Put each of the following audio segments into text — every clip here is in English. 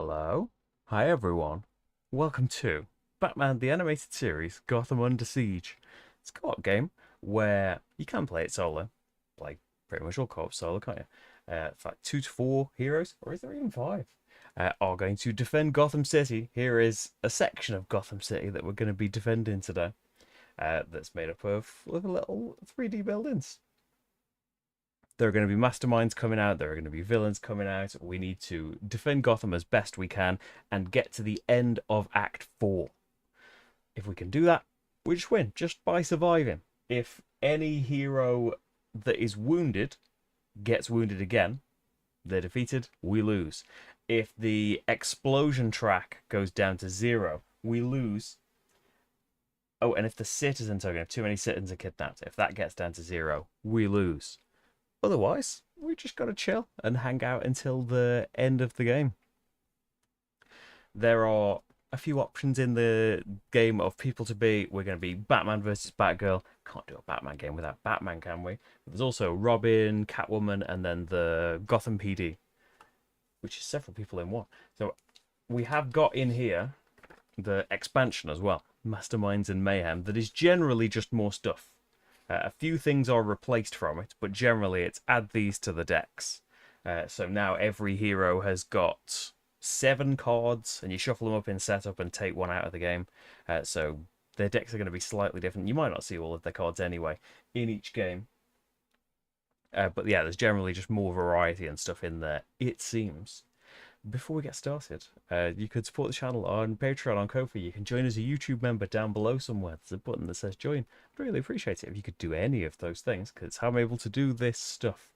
Hello. Hi, everyone. Welcome to Batman the Animated Series Gotham Under Siege. It's a co-op game where you can play it solo. Play pretty much all co-op solo, can't you? In fact, 2 to 4 heroes, or is there even 5, are going to defend Gotham City. Here is a section of Gotham City that we're going to be defending today. That's made up of little 3D buildings. There are going to be masterminds coming out. There are going to be villains coming out. We need to defend Gotham as best we can and get to the end of Act 4. If we can do that, we just win, just by surviving. If any hero that is wounded gets wounded again, they're defeated, we lose. If the explosion track goes down to 0, we lose. Oh, and if the citizen token, if too many citizens are kidnapped, if that gets down to 0, we lose. Otherwise, we just got to chill and hang out until the end of the game. There are a few options in the game of people to be. We're going to be Batman versus Batgirl. Can't do a Batman game without Batman, can we? But there's also Robin, Catwoman, and then the Gotham PD, which is several people in one. So we have got in here the expansion as well, Masterminds and Mayhem, that is generally just more stuff. A few things are replaced from it, but generally it's add these to the decks. So now every hero has got 7 cards, and you shuffle them up in setup and take one out of the game. So their decks are going to be slightly different. You might not see all of their cards anyway in each game. But yeah, there's generally just more variety and stuff in there, it seems. Before we get started, you could support the channel on Patreon, on Ko-fi. You can join as a YouTube member down below somewhere. There's a button that says join. I'd really appreciate it if you could do any of those things, because it's how I'm able to do this stuff.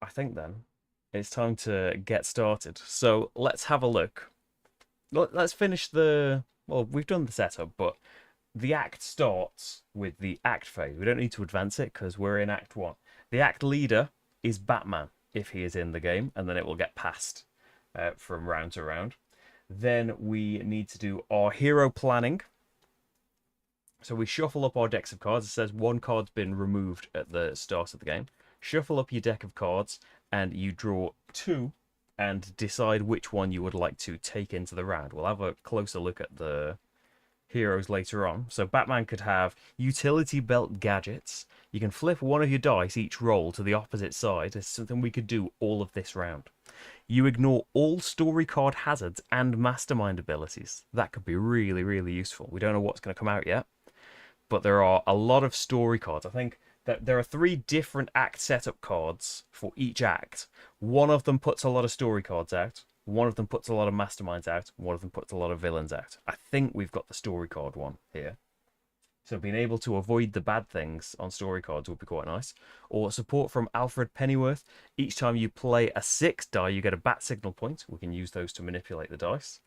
I think then it's time to get started. So let's have a look. Let's finish the... Well, we've done the setup, but the act starts with the act phase. We don't need to advance it because we're in Act 1. The act leader is Batman, if he is in the game, and then it will get passed from round to round. Then we need to do our hero planning. So we shuffle up our decks of cards. It says 1 card's been removed at the start of the game. Shuffle up your deck of cards, and you draw 2 and decide which one you would like to take into the round. We'll have a closer look at the heroes later on. So Batman could have utility belt gadgets. You can flip one of your dice each roll to the opposite side. It's something we could do all of this round. You ignore all story card hazards and mastermind abilities. That could be really, really useful. We don't know what's going to come out yet, but there are a lot of story cards. I think that there are 3 different act setup cards for each act. One of them puts a lot of story cards out. One of them puts a lot of masterminds out. One of them puts a lot of villains out. I think we've got the story card one here. So being able to avoid the bad things on story cards would be quite nice. Or support from Alfred Pennyworth. Each time you play a 6 die, you get a bat signal point. We can use those to manipulate the dice.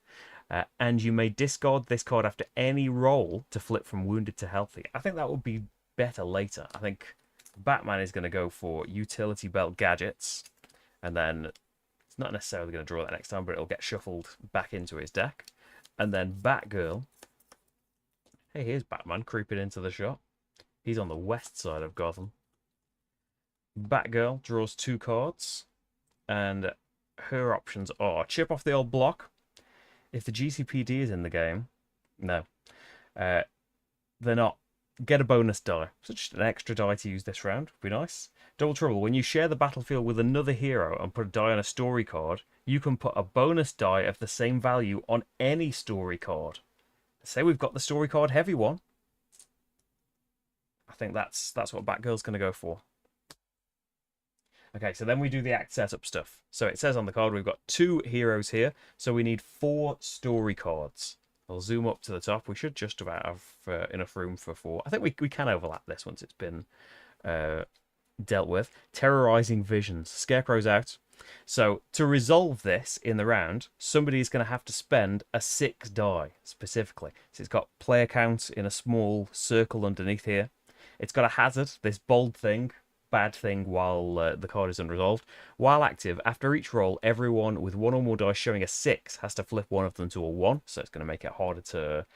And you may discard this card after any roll to flip from wounded to healthy. I think that would be better later. I think Batman is going to go for utility belt gadgets. And then not necessarily going to draw that next time, but it'll get shuffled back into his deck. And then Batgirl. Hey, here's Batman creeping into the shot. He's on the west side of Gotham. Batgirl draws 2 cards. And her options are chip off the old block. If the GCPD is in the game, no. They're not. Get a bonus die. So just an extra die to use this round. Would be nice. Double Trouble. When you share the battlefield with another hero and put a die on a story card, you can put a bonus die of the same value on any story card. Say we've got the story card heavy one. I think that's what Batgirl's going to go for. Okay, so then we do the act setup stuff. So it says on the card we've got 2 heroes here, so we need 4 story cards. I'll zoom up to the top. We should just about have enough room for 4. I think we can overlap this once it's been dealt with. Terrorizing visions. Scarecrow's out. So to resolve this in the round, somebody is going to have to spend a 6 die specifically. So it's got player count in a small circle underneath here. It's got a hazard, this bold thing, bad thing while the card is unresolved. While active, after each roll, everyone with 1 or more dice showing a 6 has to flip one of them to a 1. So it's going to make it harder to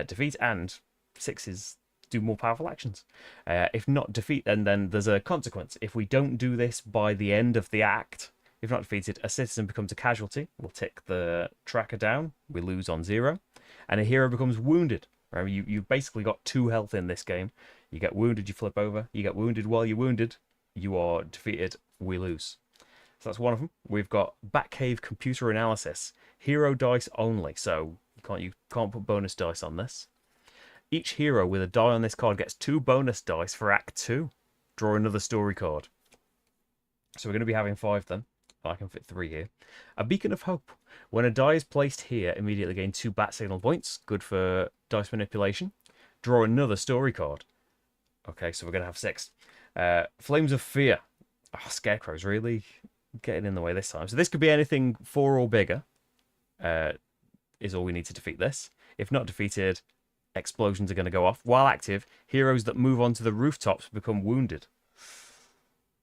defeat, and 6s do more powerful actions. If not defeat, then there's a consequence. If we don't do this by the end of the act, If not defeated, a citizen becomes a casualty. We'll tick the tracker down. We lose on 0. And a hero becomes wounded. Remember, you've basically got 2 health in this game. You get wounded, you flip over. You get wounded while you're wounded. You are defeated, we lose. So that's one of them. We've got Batcave Computer Analysis. Hero dice only, so you can't put bonus dice on this. Each hero with a die on this card gets 2 bonus dice for Act 2. Draw another story card. So we're going to be having 5 then. I can fit 3 here. A Beacon of Hope. When a die is placed here, immediately gain 2 bat signal points. Good for dice manipulation. Draw another story card. Okay, so we're going to have 6. Flames of Fear. Oh, Scarecrow's really getting in the way this time. So this could be anything 4 or bigger. Is all we need to defeat this. If not defeated, explosions are going to go off. While active, heroes that move onto the rooftops become wounded.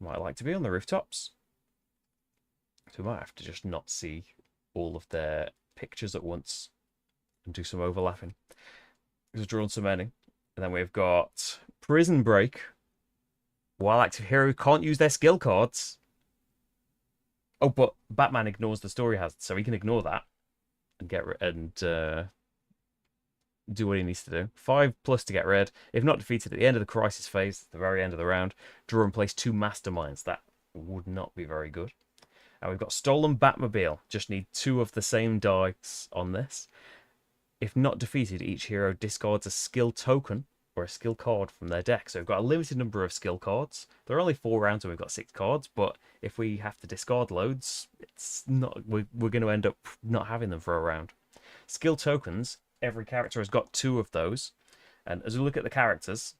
Might like to be on the rooftops. So we might have to just not see all of their pictures at once and do some overlapping. We've drawn so many. And then we've got Prison Break. While active, heroes can't use their skill cards. Oh, but Batman ignores the story hazard, so he can ignore that and do what he needs to do. 5+ to get rid. If not defeated at the end of the crisis phase, the very end of the round, draw and place 2 masterminds. That would not be very good. And we've got Stolen Batmobile. Just need 2 of the same dice on this. If not defeated, each hero discards a skill token or a skill card from their deck. So we've got a limited number of skill cards. There are only 4 rounds and we've got 6 cards, but if we have to discard loads, it's not we're going to end up not having them for a round. Skill tokens, every character has got 2 of those. And as we look at the characters,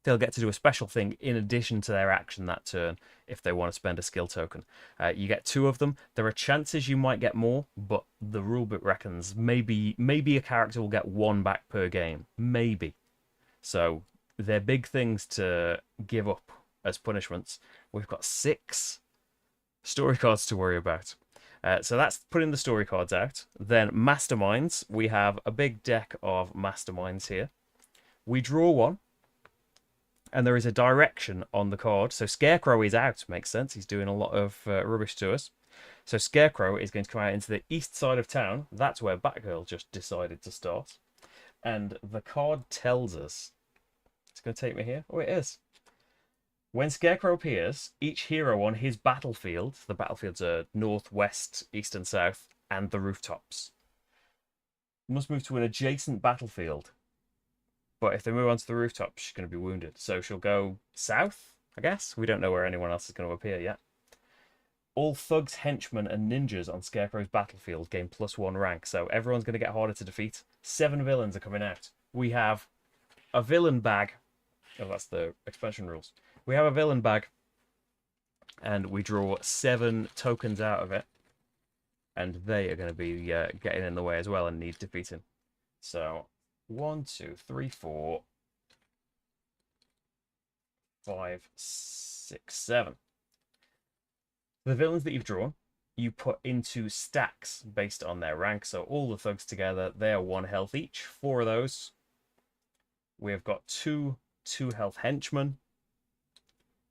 they'll get to do a special thing in addition to their action that turn if they want to spend a skill token. You get 2 of them. There are chances you might get more, but the rulebook reckons maybe a character will get 1 back per game. Maybe. So they're big things to give up as punishments. We've got 6 story cards to worry about. So that's putting the story cards out. Then Masterminds. We have a big deck of Masterminds here. We draw 1. And there is a direction on the card. So Scarecrow is out. Makes sense. He's doing a lot of rubbish to us. So Scarecrow is going to come out into the east side of town. That's where Batgirl just decided to start. And the card tells us... It's going to take me here. Oh, it is. When Scarecrow appears, each hero on his battlefield... The battlefields are north, west, east and south. And the rooftops. Must move to an adjacent battlefield. But if they move onto the rooftop, she's going to be wounded. So she'll go south, I guess. We don't know where anyone else is going to appear yet. All thugs, henchmen, and ninjas on Scarecrow's battlefield gain +1 rank. So everyone's going to get harder to defeat. 7 villains are coming out. We have a villain bag. Oh, that's the expansion rules. We have a villain bag. And we draw 7 tokens out of it. And they are going to be getting in the way as well and need defeating. So... 1, 2, 3, 4, 5, 6, 7. The villains that you've drawn, you put into stacks based on their rank. So all the thugs together, they are 1 health each. 4 of those. We have got 2 health henchmen.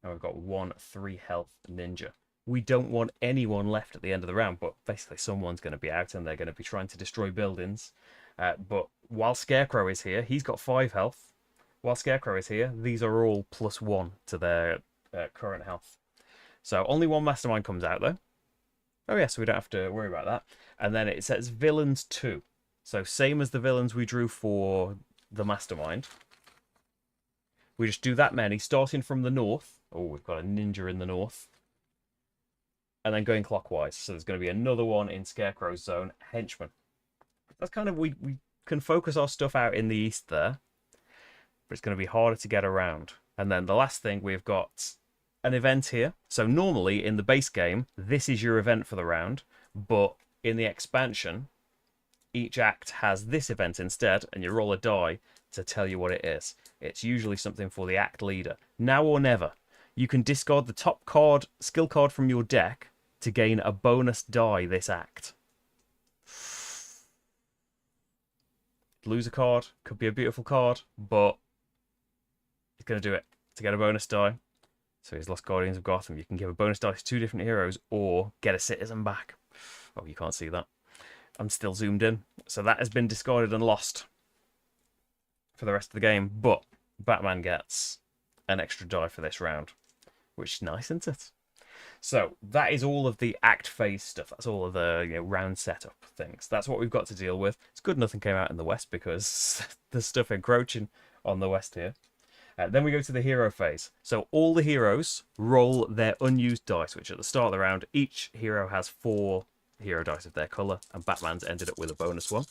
And we've got 1 3 health ninja. We don't want anyone left at the end of the round, but basically someone's going to be out and they're going to be trying to destroy buildings. But while Scarecrow is here, he's got 5 health. While Scarecrow is here, these are all +1 to their current health. So only 1 mastermind comes out, though. Oh, yeah, so we don't have to worry about that. And then it says Villains 2. So same as the villains we drew for the mastermind. We just do that many, starting from the north. Oh, we've got a ninja in the north. And then going clockwise. So there's going to be another one in Scarecrow's zone, henchman. That's kind of, we can focus our stuff out in the east there, but it's going to be harder to get around. And then the last thing, we've got an event here. So normally in the base game, this is your event for the round, but in the expansion, each act has this event instead, and you roll a die to tell you what it is. It's usually something for the act leader. Now or never, you can discard the top card, skill card from your deck to gain a bonus die this act. Lose a card, could be a beautiful card, but it's going to do it to get a bonus die. So he's lost Guardians of Gotham. You can give a bonus dice to 2 different heroes or get a citizen back. Oh, you can't see that. I'm still zoomed in. So that has been discarded and lost for the rest of the game. But Batman gets an extra die for this round, which is nice, isn't it? So that is all of the act phase stuff. That's all of the round setup things. That's what we've got to deal with. It's good nothing came out in the West because there's stuff encroaching on the West here. Then we go to the hero phase. So all the heroes roll their unused dice, which at the start of the round, each hero has 4 hero dice of their colour, and Batman's ended up with a bonus one.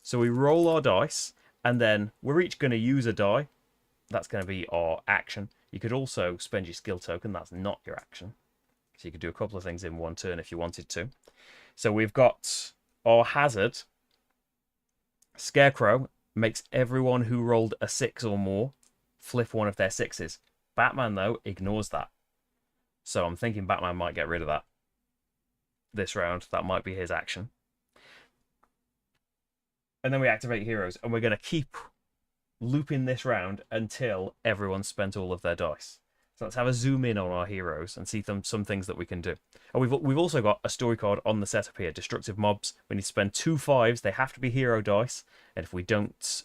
So we roll our dice, and then we're each going to use a die. That's going to be our action. You could also spend your skill token. That's not your action. So you could do a couple of things in one turn if you wanted to. So we've got our hazard. Scarecrow makes everyone who rolled a 6 or more flip one of their 6s. Batman, though, ignores that. So I'm thinking Batman might get rid of that this round. That might be his action. And then we activate heroes, and we're going to keep looping this round until everyone's spent all of their dice. So let's have a zoom in on our heroes and see some things that we can do. And we've also got a story card on the setup here. Destructive mobs. We need to spend 2 5s. They have to be hero dice. And if we don't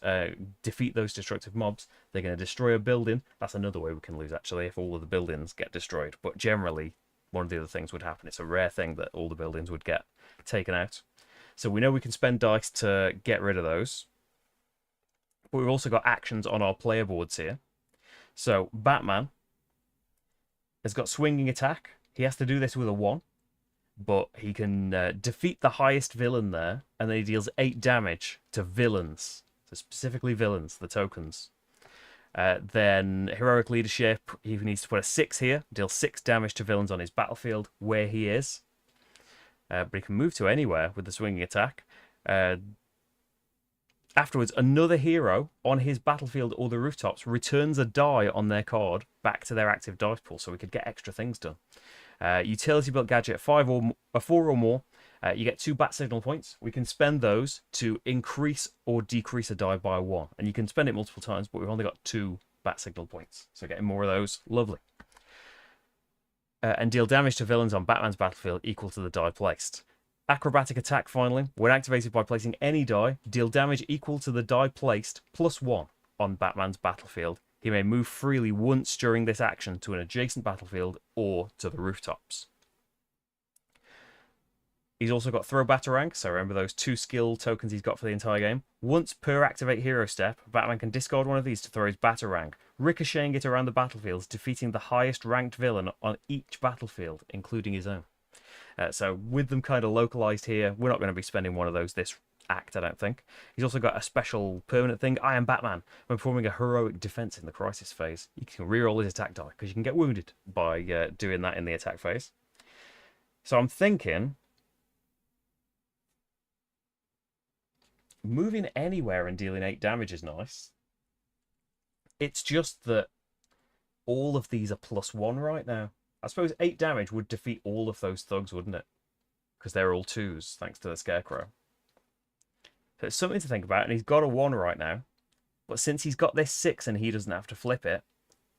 defeat those destructive mobs, they're going to destroy a building. That's another way we can lose, actually, if all of the buildings get destroyed. But generally, one of the other things would happen. It's a rare thing that all the buildings would get taken out. So we know we can spend dice to get rid of those. But we've also got actions on our player boards here. So Batman has got swinging attack. He has to do this with a 1, but he can defeat the highest villain there, and then he deals 8 damage to villains, so specifically villains, the tokens. Then heroic leadership, he needs to put a 6 here, deal 6 damage to villains on his battlefield where he is, but he can move to anywhere with the swinging attack. Afterwards, another hero on his battlefield or the rooftops returns a die on their card back to their active dice pool, so we could get extra things done. Utility built gadget 4 or more. You get 2 bat signal points. We can spend those to increase or decrease a die by 1, and you can spend it multiple times, but we've only got 2 bat signal points, so getting more of those, lovely. And deal damage to villains on Batman's battlefield equal to the die placed. Acrobatic attack, finally. When activated by placing any die, deal damage equal to the die placed plus 1 on Batman's battlefield. He may move freely once during this action to an adjacent battlefield or to the rooftops. He's also got throw batarang, so remember those 2 skill tokens he's got for the entire game. Once per activate hero step, Batman can discard one of these to throw his batarang, ricocheting it around the battlefields, defeating the highest ranked villain on each battlefield, including his own. So with them kind of localized here, we're not going to be spending one of those this act, I don't think. He's also got a special permanent thing, I am Batman. When performing a heroic defense in the crisis phase, you can reroll his attack die, because you can get wounded by doing that in the attack phase. So I'm thinking moving anywhere and dealing 8 damage is nice. It's just that all of these are plus 1 right now. I suppose 8 damage would defeat all of those thugs, wouldn't it? Because they're all 2s, thanks to the Scarecrow. So it's something to think about, and he's got a 1 right now. But since he's got this 6 and he doesn't have to flip it,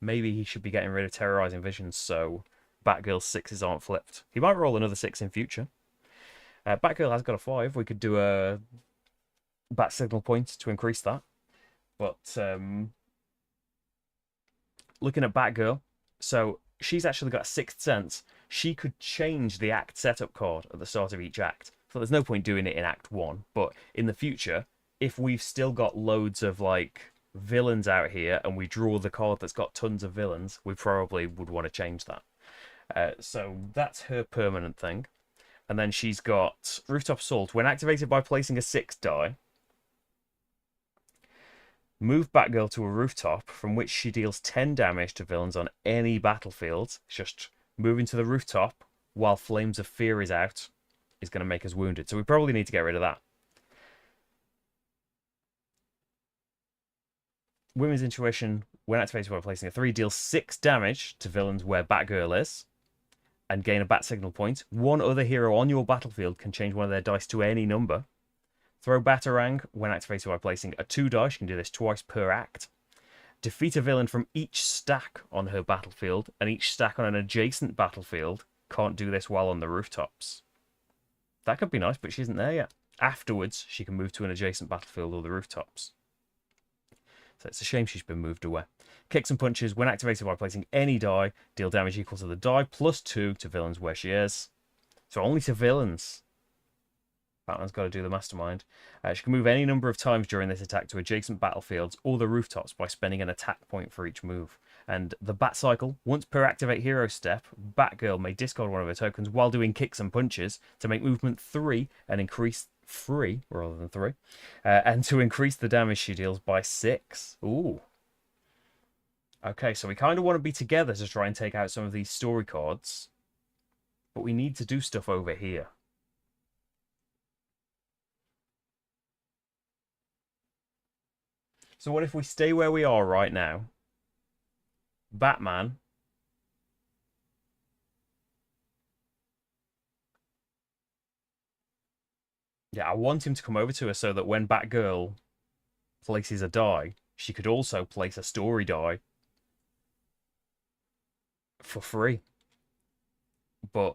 maybe he should be getting rid of Terrorizing Visions so Batgirl's 6s aren't flipped. He might roll another 6 in future. Batgirl has got a 5. We could do a Bat Signal point to increase that. But looking at Batgirl, so she's actually got a 6th sense. She could change the act setup card at the start of each act. So there's no point doing it in Act 1. But in the future, if we've still got loads of like villains out here and we draw the card that's got tons of villains, we probably would want to change that. So that's her permanent thing. And then she's got Rooftop Assault. When activated by placing a 6 die, move Batgirl to a rooftop from which she deals 10 damage to villains on any battlefield. Just moving to the rooftop while Flames of Fear is out is going to make us wounded. So we probably need to get rid of that. Women's Intuition, when activated by placing a 3, deals 6 damage to villains where Batgirl is and gain a Bat Signal point. One other hero on your battlefield can change one of their dice to any number. Throw Batarang, when activated by placing a 2 die. You can do this twice per act. Defeat a villain from each stack on her battlefield, and each stack on an adjacent battlefield. Can't do this while on the rooftops. That could be nice, but she isn't there yet. Afterwards, she can move to an adjacent battlefield or the rooftops. So it's a shame she's been moved away. Kicks and punches, when activated by placing any die, deal damage equal to the die plus 2 to villains where she is. So only to villains. Batman's got to do the mastermind. She can move any number of times during this attack to adjacent battlefields or the rooftops by spending an attack point for each move. And the Bat Cycle, once per activate hero step, Batgirl may discard one of her tokens while doing kicks and punches to make movement 3 and increase 3 rather than 3, and to increase the damage she deals by 6. Ooh. Okay, so we kind of want to be together to try and take out some of these story cards, but we need to do stuff over here. So what if we stay where we are right now? Batman. Yeah, I want him to come over to her so that when Batgirl places a die, she could also place a story die for free. But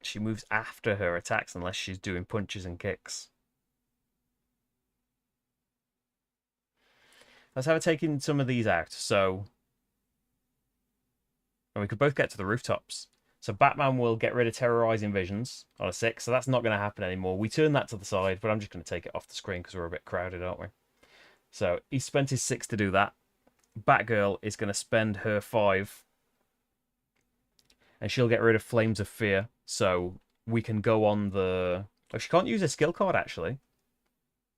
she moves after her attacks unless she's doing punches and kicks. Let's have her taking some of these out. So, and we could both get to the rooftops. So Batman will get rid of terrorizing visions on a 6. So that's not going to happen anymore. We turn that to the side, but I'm just going to take it off the screen because we're a bit crowded, aren't we? So he spent his 6 to do that. Batgirl is going to spend her 5. And she'll get rid of Flames of Fear. So we can go on the... Oh, she can't use a skill card, actually,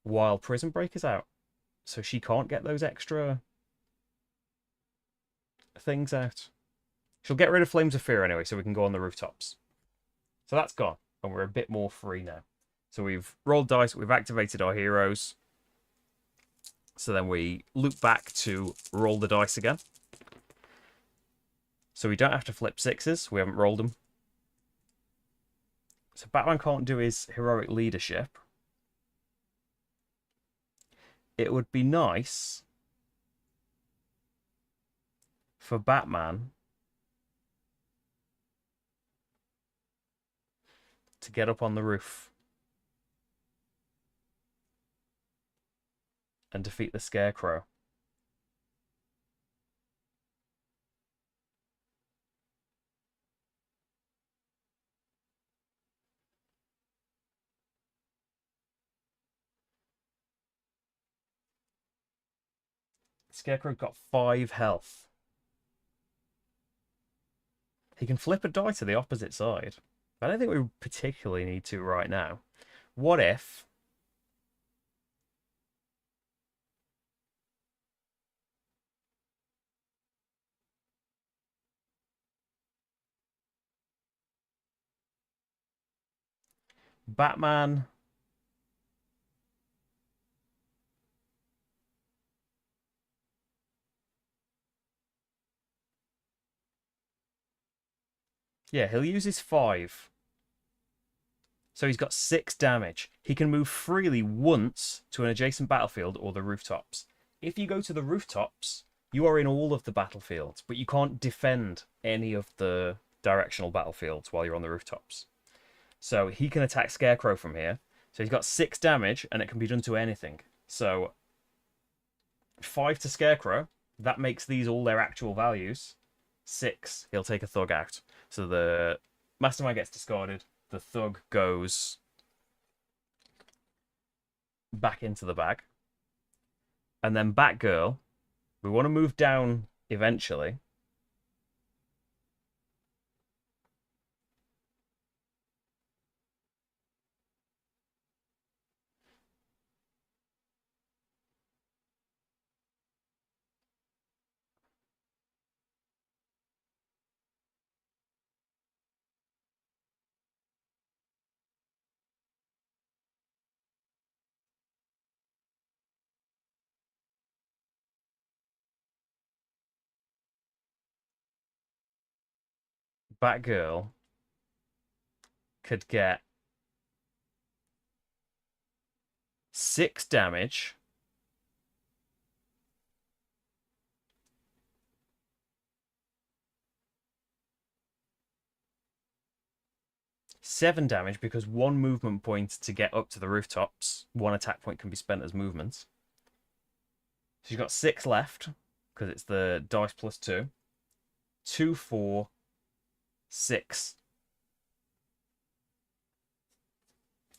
while Prison Break is out. So she can't get those extra things out. She'll get rid of Flames of Fear anyway, so we can go on the rooftops. So that's gone, and we're a bit more free now. So we've rolled dice, we've activated our heroes. So then we loop back to roll the dice again. So we don't have to flip 6s, we haven't rolled them. So Batman can't do his heroic leadership. It would be nice for Batman to get up on the roof and defeat the Scarecrow. Scarecrow got 5 health. He can flip a die to the opposite side. I don't think we particularly need to right now. What if... Batman... Yeah, he'll use his 5. So he's got 6 damage. He can move freely once to an adjacent battlefield or the rooftops. If you go to the rooftops, you are in all of the battlefields, but you can't defend any of the directional battlefields while you're on the rooftops. So he can attack Scarecrow from here. So he's got 6 damage, and it can be done to anything. So 5 to Scarecrow. That makes these all their actual values. 6, he'll take a thug out. So the Mastermind gets discarded. The thug goes back into the bag. And then Batgirl, we want to move down eventually. Batgirl could get 6 damage. Seven damage because one movement point to get up to the rooftops. One attack point can be spent as movement. She's got 6 left because it's the dice plus 2. 2, 4, 6.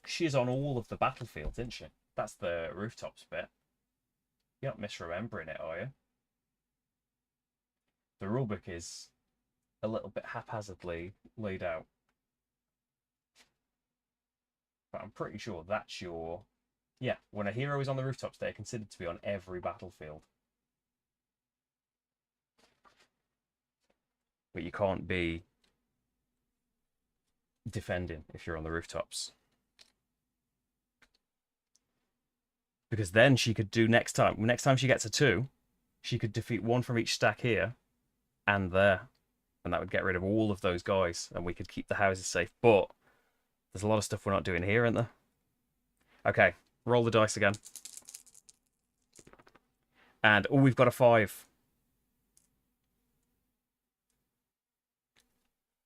She's on all of the battlefields, isn't she? That's the rooftops bit. You're not misremembering it, are you? The rulebook is a little bit haphazardly laid out. But I'm pretty sure that's your... Yeah, when a hero is on the rooftops, they're considered to be on every battlefield. But you can't be defending if you're on the rooftops. Because then she could do next time she gets a 2, she could defeat 1 from each stack here and there. And that would get rid of all of those guys, and we could keep the houses safe. But there's a lot of stuff we're not doing here, isn't there? Okay, roll the dice again. And, oh, we've got a 5.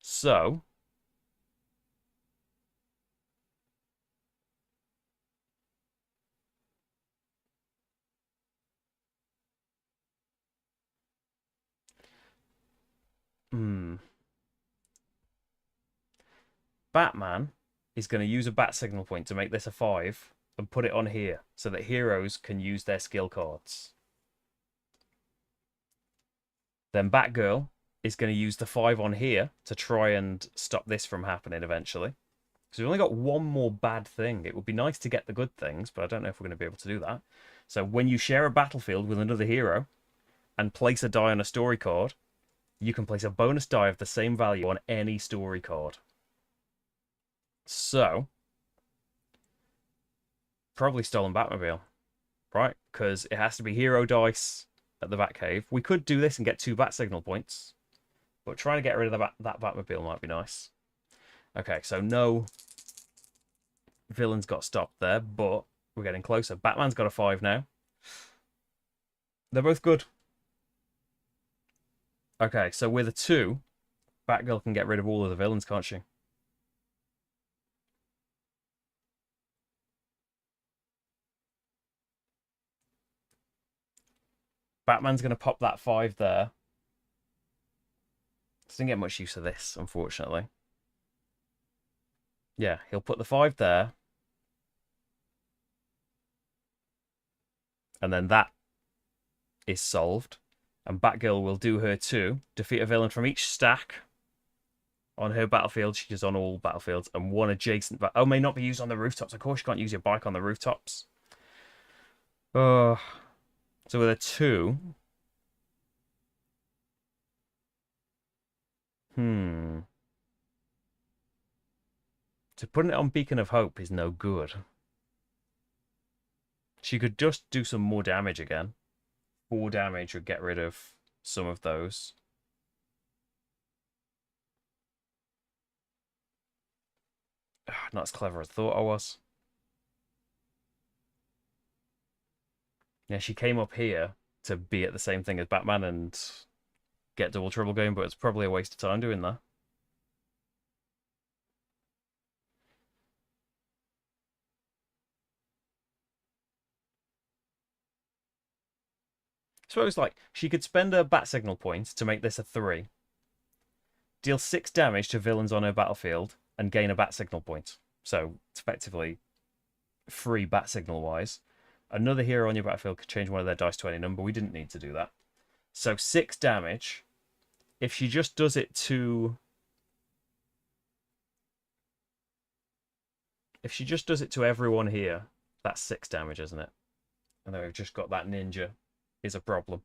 So... Batman is going to use a bat signal point to make this a 5 and put it on here so that heroes can use their skill cards. Then Batgirl is going to use the 5 on here to try and stop this from happening eventually. So we've only got one more bad thing. It would be nice to get the good things, but I don't know if we're going to be able to do that. So when you share a battlefield with another hero and place a die on a story card, you can place a bonus die of the same value on any story card. So, probably stolen Batmobile, right? Because it has to be hero dice at the Batcave. We could do this and get 2 bat signal points, but trying to get rid of that Batmobile might be nice. Okay, so no villains got stopped there, but we're getting closer. Batman's got a 5 now. They're both good. Okay, so with a 2, Batgirl can get rid of all of the villains, can't she? Batman's going to pop that 5 there. Doesn't get much use of this, unfortunately. Yeah, he'll put the 5 there. And then that is solved. And Batgirl will do her 2. Defeat a villain from each stack on her battlefield. She is on all battlefields. And 1 adjacent... Oh, may not be used on the rooftops. Of course, you can't use your bike on the rooftops. So with a 2... So putting it on Beacon of Hope is no good. She could just do some more damage again. 4 damage would get rid of some of those. Not as clever as I thought I was. Yeah, she came up here to be at the same thing as Batman and get double trouble going, but it's probably a waste of time doing that. So it was like, she could spend her bat signal points to make this a 3. Deal 6 damage to villains on her battlefield and gain a bat signal point. So it's effectively free bat signal wise. Another hero on your battlefield could change one of their dice to any number. We didn't need to do that. So 6 damage. If she just does it to... If she just does it to everyone here, that's 6 damage, isn't it? And then we've just got that ninja is a problem.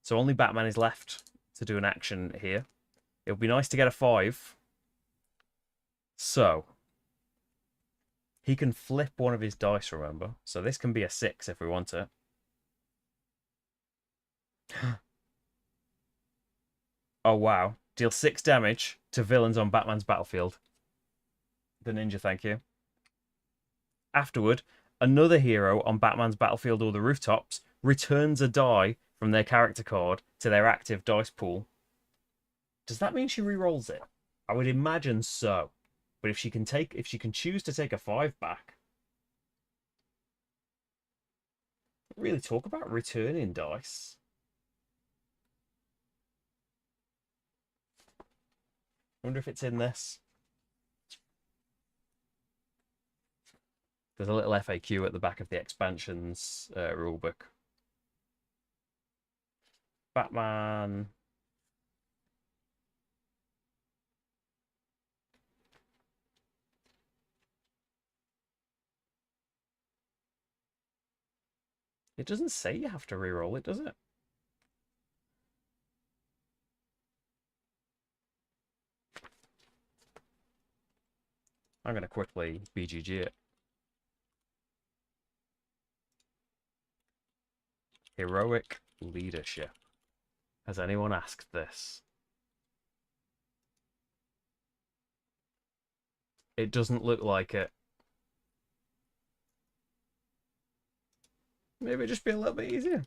So only Batman is left to do an action here. It would be nice to get a 5. So he can flip one of his dice, remember? So this can be a 6 if we want it. Oh, wow. Deal 6 damage to villains on Batman's battlefield. The ninja, thank you. Afterward, another hero on Batman's battlefield or the rooftops returns a die from their character card to their active dice pool. Does that mean she rerolls it? I would imagine so. But if she can choose to take a 5 back, really talk about returning dice. I wonder if it's in this. There's a little FAQ at the back of the expansions rulebook. Batman. It doesn't say you have to reroll it, does it? I'm going to quickly BGG it. Heroic leadership. Has anyone asked this? It doesn't look like it. Maybe just be a little bit easier.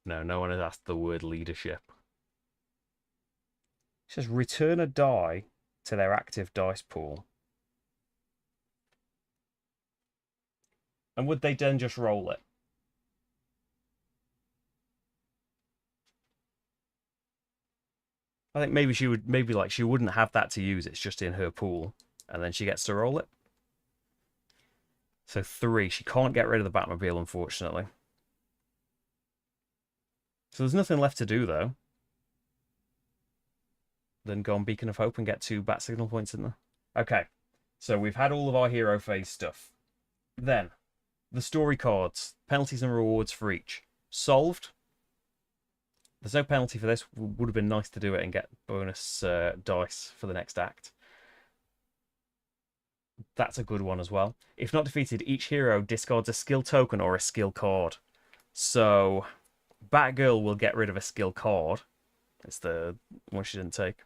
No, no one has asked the word leadership. It says return a die to their active dice pool. And would they then just roll it? I think maybe she would, she wouldn't have that to use. It's just in her pool. And then she gets to roll it. So 3. She can't get rid of the Batmobile, unfortunately. So there's nothing left to do, though. Then go on Beacon of Hope and get 2 bat signal points in there. Okay. So we've had all of our hero phase stuff. Then, the story cards. Penalties and rewards for each. Solved. There's no penalty for this. Would have been nice to do it and get bonus dice for the next act. That's a good one as well. If not defeated, each hero discards a skill token or a skill card. So, Batgirl will get rid of a skill card. It's the one she didn't take.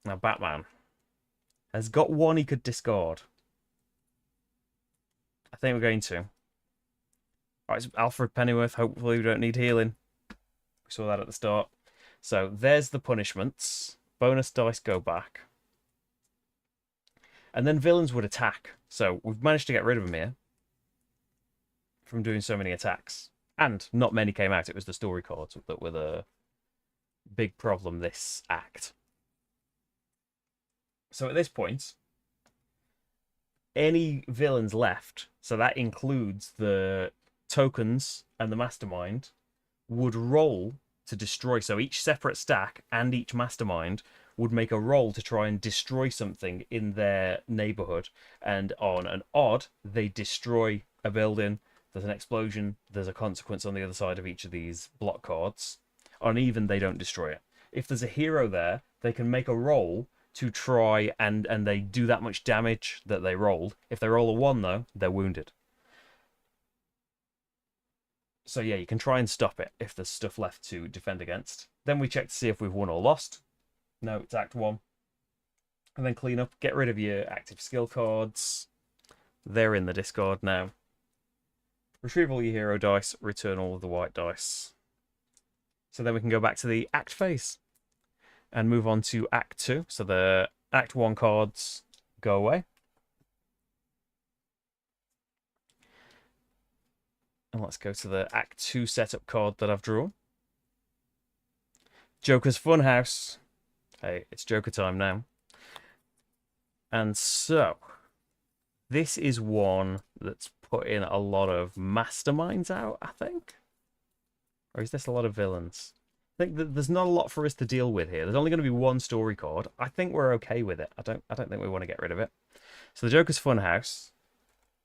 Now, Batman has got one he could discard. I think we're going to. Alright, it's Alfred Pennyworth. Hopefully we don't need healing. We saw that at the start. So, there's the punishments. Bonus dice go back. And then villains would attack. So, we've managed to get rid of them here. From doing so many attacks. And not many came out. It was the story cards that were the big problem this act. So at this point, any villains left, so that includes the tokens and the mastermind, would roll to destroy. So each separate stack and each mastermind would make a roll to try and destroy something in their neighborhood. And on an odd, they destroy a building. There's an explosion. There's a consequence on the other side of each of these block cards. On even, they don't destroy it. If there's a hero there, they can make a roll to try and they do that much damage that they rolled. If they roll a 1, though, they're wounded. So yeah, you can try and stop it if there's stuff left to defend against. Then we check to see if we've won or lost. No, it's Act 1. And then clean up, get rid of your active skill cards. They're in the discard now. Retrieve all your hero dice, return all of the white dice. So then we can go back to the Act phase and move on to Act 2. So the Act 1 cards go away. And let's go to the Act 2 setup card that I've drawn. Joker's Funhouse. Hey, it's Joker time now. And so, this is one that's put in a lot of masterminds out, I think. Or is this a lot of villains? I think that there's not a lot for us to deal with here. There's only going to be one story card. I think we're okay with it. I don't think we want to get rid of it. So the Joker's Funhouse.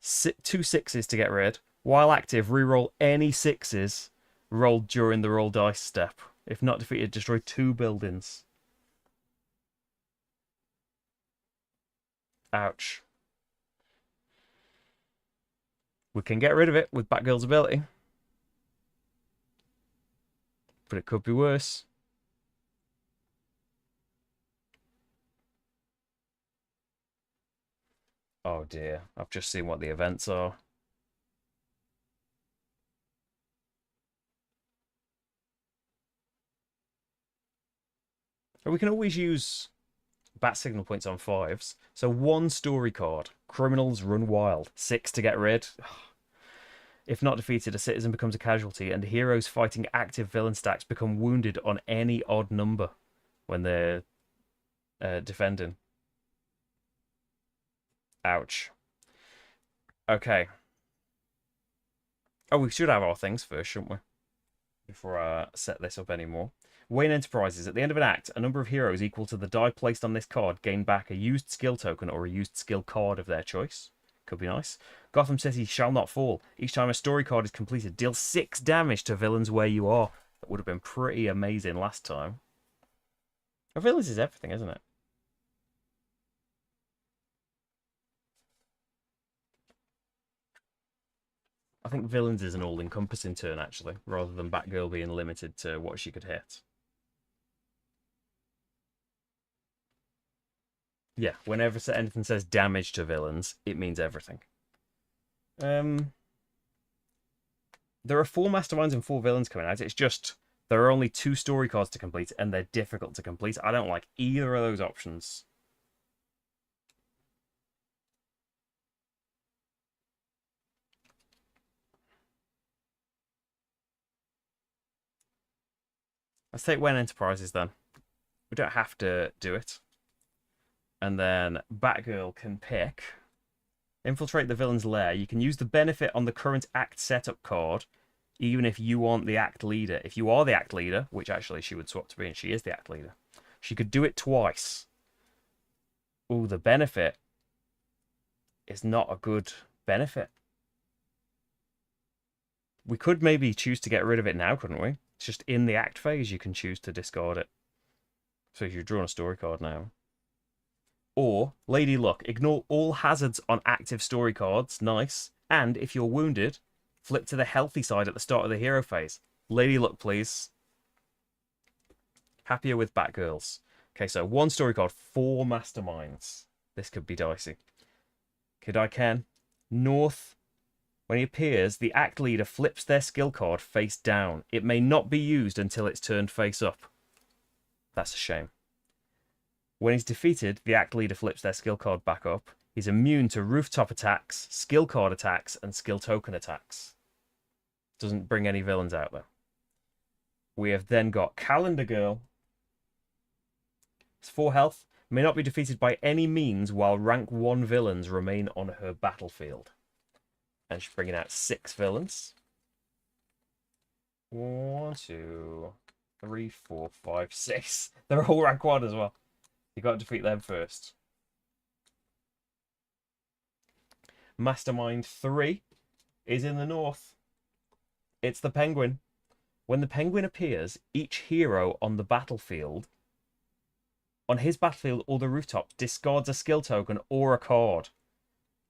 2 6s to get rid. While active, reroll any 6s rolled during the roll dice step. If not defeated, destroy 2 buildings. Ouch. We can get rid of it with Batgirl's ability. But it could be worse. Oh dear, I've just seen what the events are. And we can always use bat signal points on fives. So one story card. Criminals run wild. Six to get rid. If not defeated, a citizen becomes a casualty, and heroes fighting active villain stacks become wounded on any odd number when they're defending. Ouch. Okay. Oh, we should have our things first, shouldn't we? Before I set this up anymore. Wayne Enterprises. At the end of an act, a number of heroes equal to the die placed on this card gain back a used skill token or a used skill card of their choice. Could be nice. Gotham City shall not fall. Each time a story card is completed, deal 6 damage to villains where you are. That would have been pretty amazing last time. Oh, villains is everything, isn't it? I think villains is an all-encompassing turn, actually, rather than Batgirl being limited to what she could hit. Yeah, whenever anything says damage to villains, it means everything. Um, there are 4 masterminds and 4 villains coming out. It's just there are only 2 story cards to complete, and they're difficult to complete. I don't like either of those options. Let's take Wayne Enterprises then. We don't have to do it. And then Batgirl can pick infiltrate the villain's lair. You can use the benefit on the current act setup card, even if you aren't the act leader. If you are the act leader, which actually she would swap to be, and she is the act leader, she could do it twice. Oh, the benefit is not a good benefit. We could maybe choose to get rid of it now, couldn't we? It's just in the act phase you can choose to discard it. So if you're drawing a story card now. Or, Lady Luck, ignore all hazards on active story cards. Nice. And if you're wounded, flip to the healthy side at the start of the hero phase. Lady Luck, please. Happier with Batgirls. Okay, so 1 story card, 4 masterminds. This could be dicey. Kidai Ken. North. When he appears, the act leader flips their skill card face down. It may not be used until it's turned face up. That's a shame. When he's defeated, the act leader flips their skill card back up. He's immune to rooftop attacks, skill card attacks, and skill token attacks. Doesn't bring any villains out, though. We have then got Calendar Girl. It's 4 health. May not be defeated by any means while rank 1 villains remain on her battlefield. And she's bringing out 6 villains. 1, 2, 3, 4, 5, 6. They're all rank 1 as well. You got to defeat them first. Mastermind 3 is in the north. It's the Penguin. When the Penguin appears, each hero on the battlefield, on his battlefield or the rooftop, discards a skill token or a card.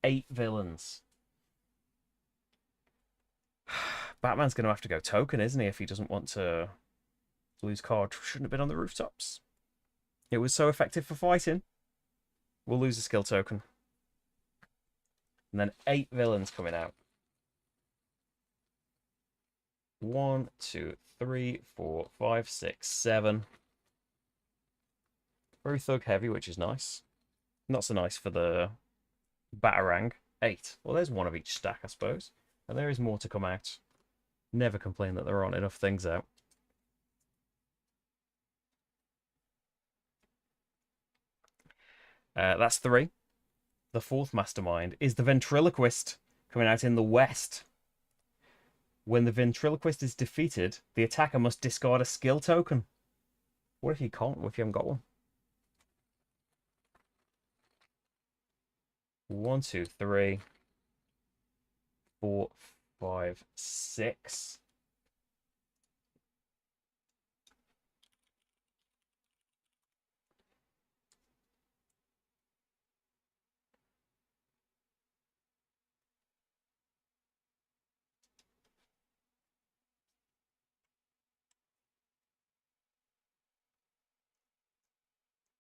8 villains. Batman's going to have to go token, isn't he, if he doesn't want to lose card. Shouldn't have been on the rooftops. It was so effective for fighting. We'll lose a skill token. And then 8 villains coming out. 1, 2, 3, 4, 5, 6, 7. Very thug heavy, which is nice. Not so nice for the Batarang. 8. Well, there's 1 of each stack, I suppose. And there is more to come out. Never complain that there aren't enough things out. That's 3. The 4th mastermind is the Ventriloquist, coming out in the west. When the Ventriloquist is defeated, the attacker must discard a skill token. What if you can't? What if you haven't got one? 1, 2, 3, 4, 5, 6.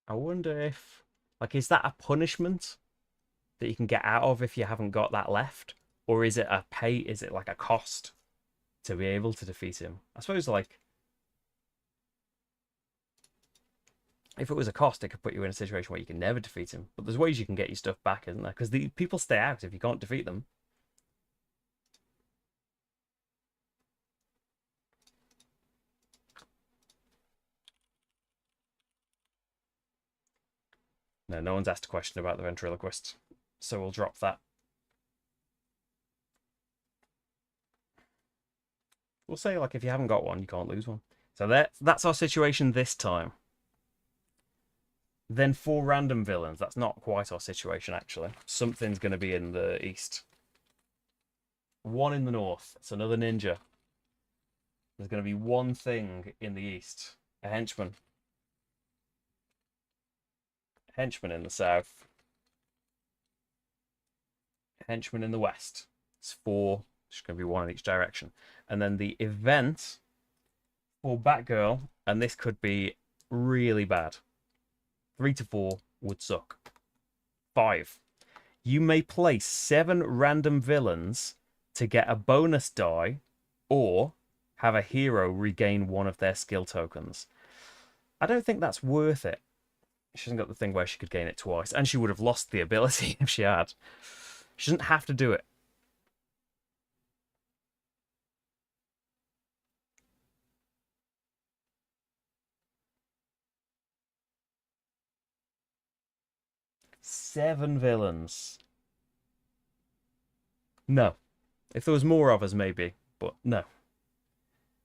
I wonder if, like, is that a punishment? that you can get out of if you haven't got that left? Or is it a pay? Is it like a cost to be able to defeat him? I suppose, like, if it was a cost, it could put you in a situation where you can never defeat him. But there's ways you can get your stuff back, isn't there? Because the people stay out if you can't defeat them. No, no one's asked a question about the ventriloquist, so we'll drop that. We'll say, like, if you haven't got one, you can't lose one. So that's our situation this time. Then 4 random villains. That's not quite our situation, actually. Something's going to be in the east. 1 in the north. It's another ninja. There's going to be 1 thing in the east. A henchman. Henchman in the south. Henchman in the west. It's 4. There's going to be 1 in each direction. And then the event for Batgirl, and this could be really bad. 3 to 4 would suck. 5. You may place 7 random villains to get a bonus die, or have a hero regain 1 of their skill tokens. I don't think that's worth it. She hasn't got the thing where she could gain it twice, and she would have lost the ability if she had. She doesn't have to do it. Seven villains. No. If there was more of us, maybe. But no.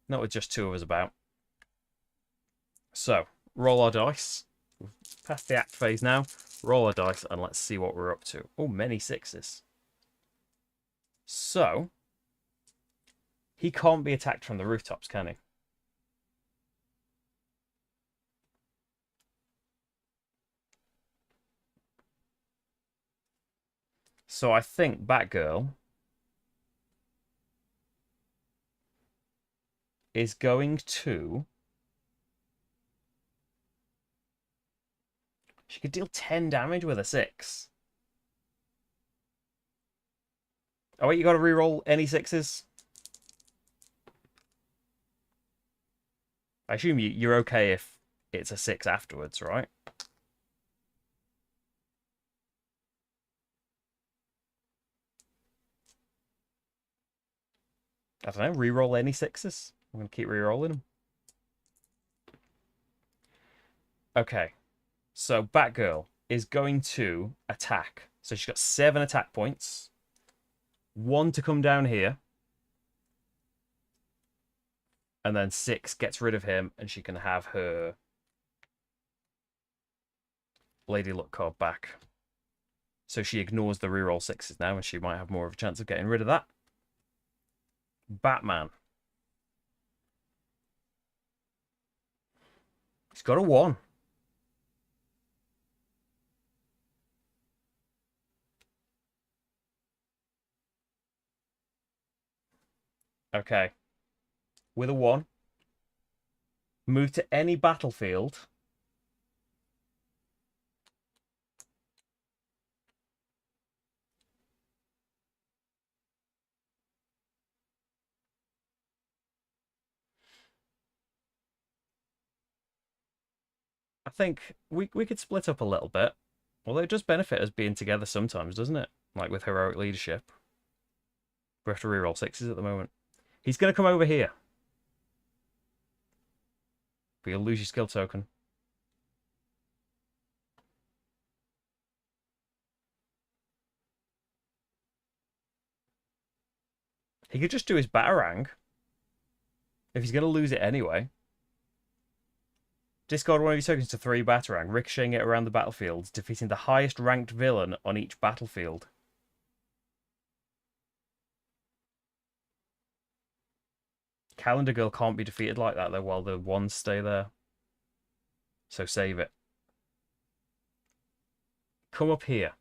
Not with just 2 of us about. So, roll our dice. We've passed the act phase now. Roll our dice and let's see what we're up to. Oh, many 6s. So, he can't be attacked from the rooftops, can he? So I think Batgirl is going to... She could deal 10 damage with a 6. Oh wait, you got to reroll any 6s? I assume you're okay if it's a 6 afterwards, right? I don't know, reroll any 6s? I'm going to keep rerolling them. Okay, so Batgirl is going to attack. So she's got 7 attack points. 1 to come down here. And then 6 gets rid of him, and she can have her Lady Luck card back. So she ignores the reroll 6s now, and she might have more of a chance of getting rid of that. Batman. He's got a 1. Okay. With a 1. Move to any battlefield. I think we could split up a little bit. Although it does benefit us being together sometimes, doesn't it? Like with heroic leadership. We have to reroll 6s at the moment. He's going to come over here. But you'll lose your skill token. He could just do his Batarang. If he's going to lose it anyway. Discard 1 of your tokens to 3 Batarang, ricocheting it around the battlefield, defeating the highest ranked villain on each battlefield. Calendar Girl can't be defeated like that, though, while the 1s stay there. So save it. Come up here.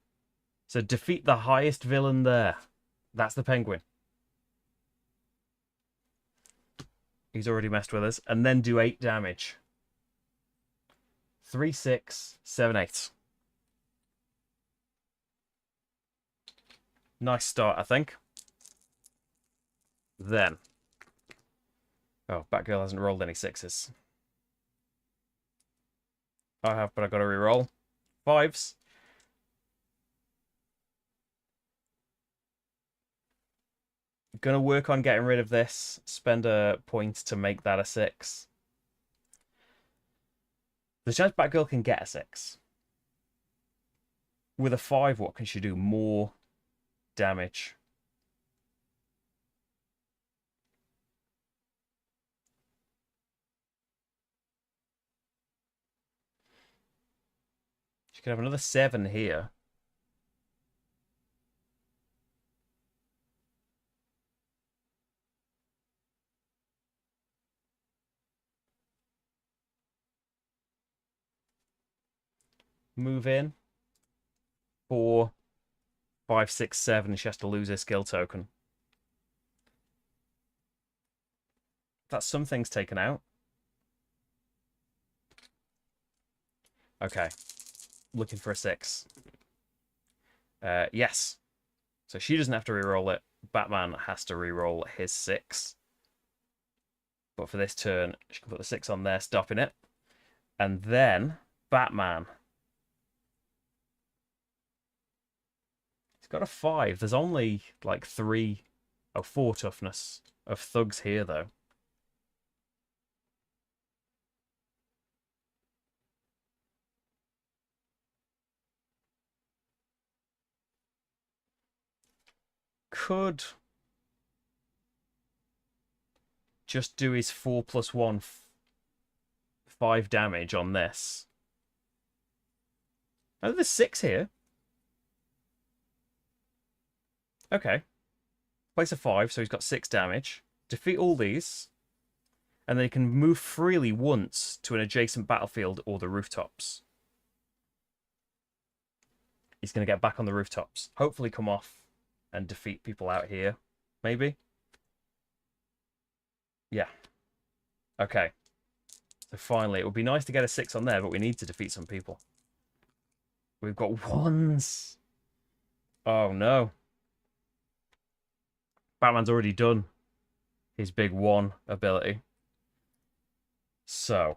So defeat the highest villain there. That's the Penguin. He's already messed with us. And then do 8 damage. 3, 6, 7, 8. Nice start, I think. Then. Oh, Batgirl hasn't rolled any sixes. I have, but I got to re-roll. Fives. Gonna work on getting rid of this. Spend a point to make that a 6. The chance Batgirl can get a 6. With a 5, what can she do? More damage. She could have another 7 here. Move in. 4, 5, 6, 7. She has to lose her skill token. That's some things taken out. Okay. Looking for a 6. Yes. So she doesn't have to reroll it. Batman has to reroll his 6. But for this turn, she can put the 6 on there, stopping it. And then Batman. He's got a 5. There's only like 4 toughness of thugs here, though. Could just do his 4+1 5 damage on this. Oh, there's 6 here. Okay. Place a 5, so he's got 6 damage. Defeat all these. And then he can move freely once to an adjacent battlefield or the rooftops. He's going to get back on the rooftops. Hopefully come off and defeat people out here. Maybe? Yeah. Okay. So finally, it would be nice to get a 6 on there, but we need to defeat some people. We've got 1s. Oh, no. Batman's already done his big 1 ability. So.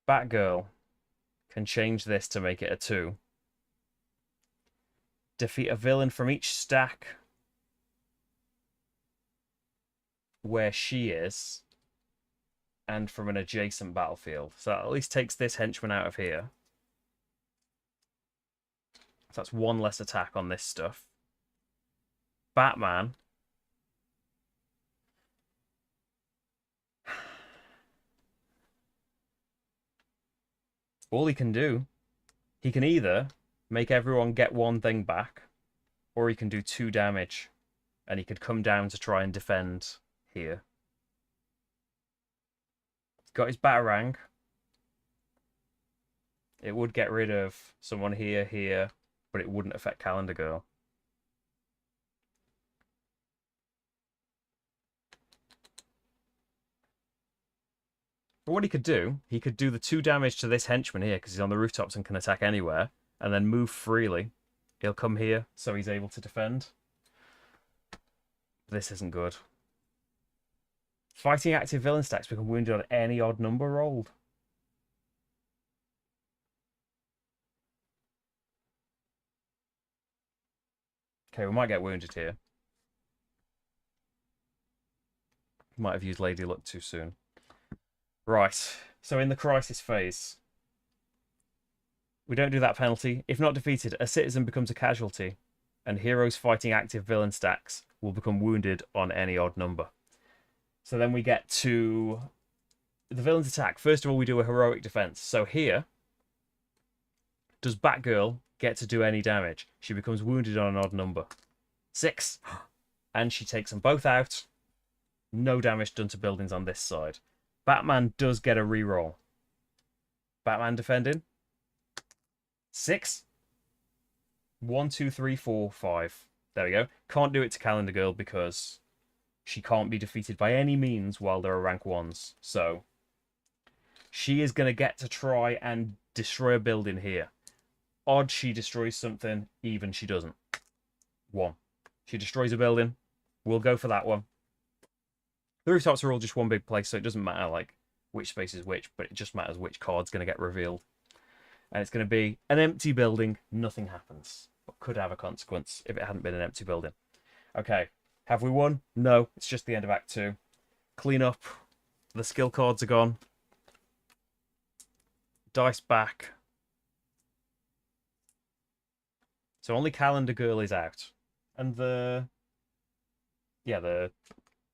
Batgirl can change this to make it a 2. Defeat a villain from each stack where she is and from an adjacent battlefield. So that at least takes this henchman out of here. So that's 1 less attack on this stuff. Batman. All he can do, he can either make everyone get 1 thing back, or he can do 2 damage. And he could come down to try and defend here. He's got his Batarang. It would get rid of someone here, but it wouldn't affect Calendar Girl. But what he could do the 2 damage to this henchman here, because he's on the rooftops and can attack anywhere, and then move freely. He'll come here, so he's able to defend. This isn't good. Fighting active villain stacks become wounded on any odd number rolled. Okay, we might get wounded here. Might have used Lady Luck too soon. Right, so in the crisis phase, we don't do that penalty. If not defeated, a citizen becomes a casualty, and heroes fighting active villain stacks will become wounded on any odd number. So then we get to the villain's attack. First of all, we do a heroic defense. So here, does Batgirl get to do any damage? She becomes wounded on an odd number. 6. And she takes them both out. No damage done to buildings on this side. Batman does get a reroll. Batman defending. 6. 1, 2, 3, 4, 5. There we go. Can't do it to Calendar Girl because she can't be defeated by any means while there are rank 1s. So she is going to get to try and destroy a building here. Odd she destroys something, even she doesn't. 1. She destroys a building. We'll go for that one. The rooftops are all just one big place, so it doesn't matter like which space is which, but it just matters which card's going to get revealed. And it's going to be an empty building. Nothing happens, but could have a consequence if it hadn't been an empty building. Okay, have we won? No, it's just the end of Act 2. Clean up. The skill cards are gone. Dice back. So only Calendar Girl is out. And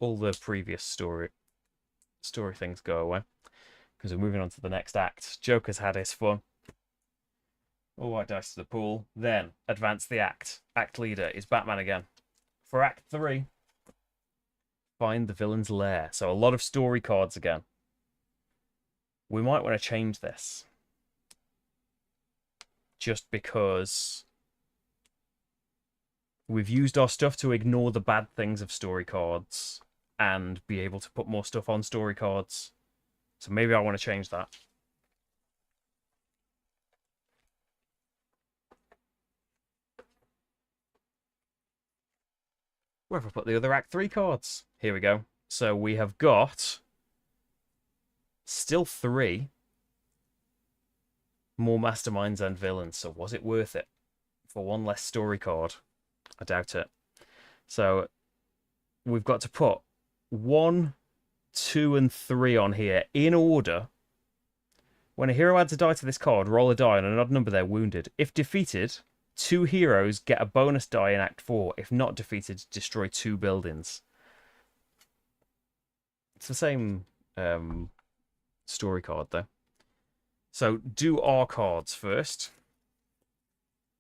all the previous story things go away. Because we're moving on to the next act. Joker's had his fun. All white dice to the pool. Then advance the act. Act leader is Batman again. For Act 3, find the villain's lair. So a lot of story cards again. We might want to change this. Just because we've used our stuff to ignore the bad things of story cards and be able to put more stuff on story cards. So maybe I want to change that. Where have I put the other Act 3 cards? Here we go. So we have got still 3 more masterminds and villains. So was it worth it for one less story card? I doubt it. So we've got to put 1, 2, and 3 on here in order. When a hero adds a die to this card, roll a die, and an odd number they're wounded. If defeated, 2 heroes get a bonus die in Act 4. If not defeated, destroy 2 buildings. It's the same story card, though. So do our cards first.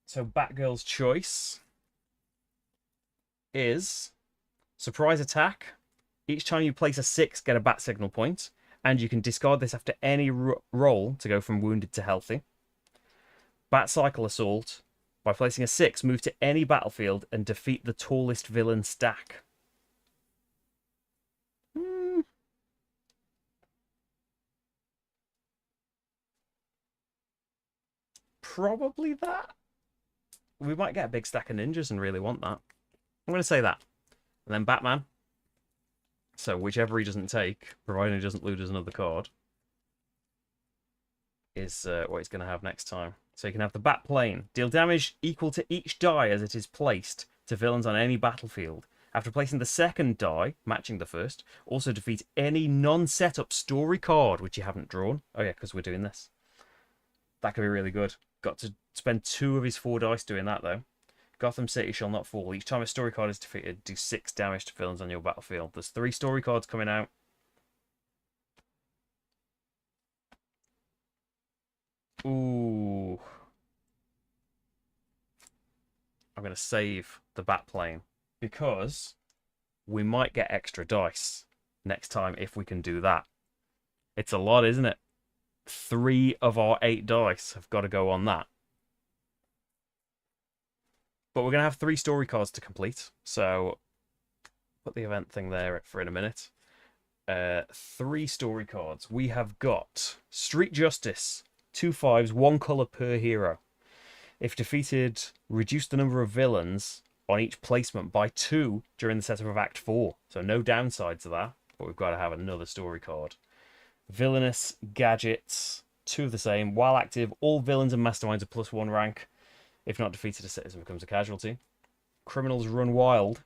So Batgirl's choice is surprise attack. Each time you place a 6, get a bat signal point. And you can discard this after any roll to go from wounded to healthy. Bat cycle assault. By placing a 6, move to any battlefield and defeat the tallest villain stack. Probably that. We might get a big stack of ninjas and really want that. I'm going to say that. And then Batman. So whichever he doesn't take, providing he doesn't lose another card, is what he's going to have next time. So you can have the Bat Plane. Deal damage equal to each die as it is placed to villains on any battlefield. After placing the second die, matching the first, also defeat any non-setup story card which you haven't drawn. Oh yeah, because we're doing this. That could be really good. Got to spend 2 of his 4 dice doing that, though. Gotham City shall not fall. Each time a story card is defeated, do 6 damage to villains on your battlefield. There's 3 story cards coming out. Ooh. I'm going to save the Batplane because we might get extra dice next time if we can do that. It's a lot, isn't it? 3 of our 8 dice have got to go on that. But we're going to have 3 story cards to complete. So put the event thing there for in a minute. 3 story cards. We have got Street Justice. 2 5s, 1 colour per hero. If defeated, reduce the number of villains on each placement by 2 during the setup of Act 4. So no downside to that, but we've got to have another story card. Villainous Gadgets, 2 of the same. While active, all villains and masterminds are +1 rank. If not defeated, a citizen becomes a casualty. Criminals Run Wild,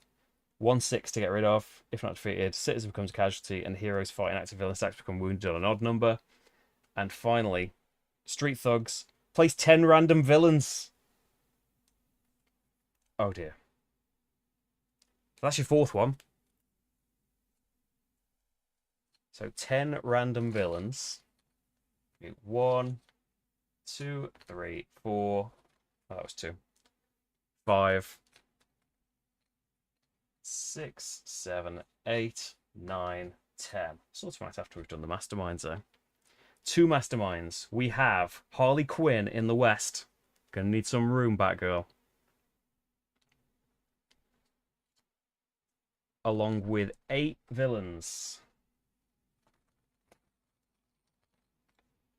1/6 to get rid of. If not defeated, citizen becomes a casualty, and heroes fighting active villain stacks become wounded on an odd number. And finally, Street Thugs, place 10 random villains. Oh dear. That's your 4th one. So 10 random villains. 1, 2, 3, 4. Oh, that was 2. 5, 6, 7, 8, 9, 10. Sort of right after we've done the masterminds, though. 2 masterminds. We have Harley Quinn in the West. Gonna need some room, Batgirl. Along with 8 villains.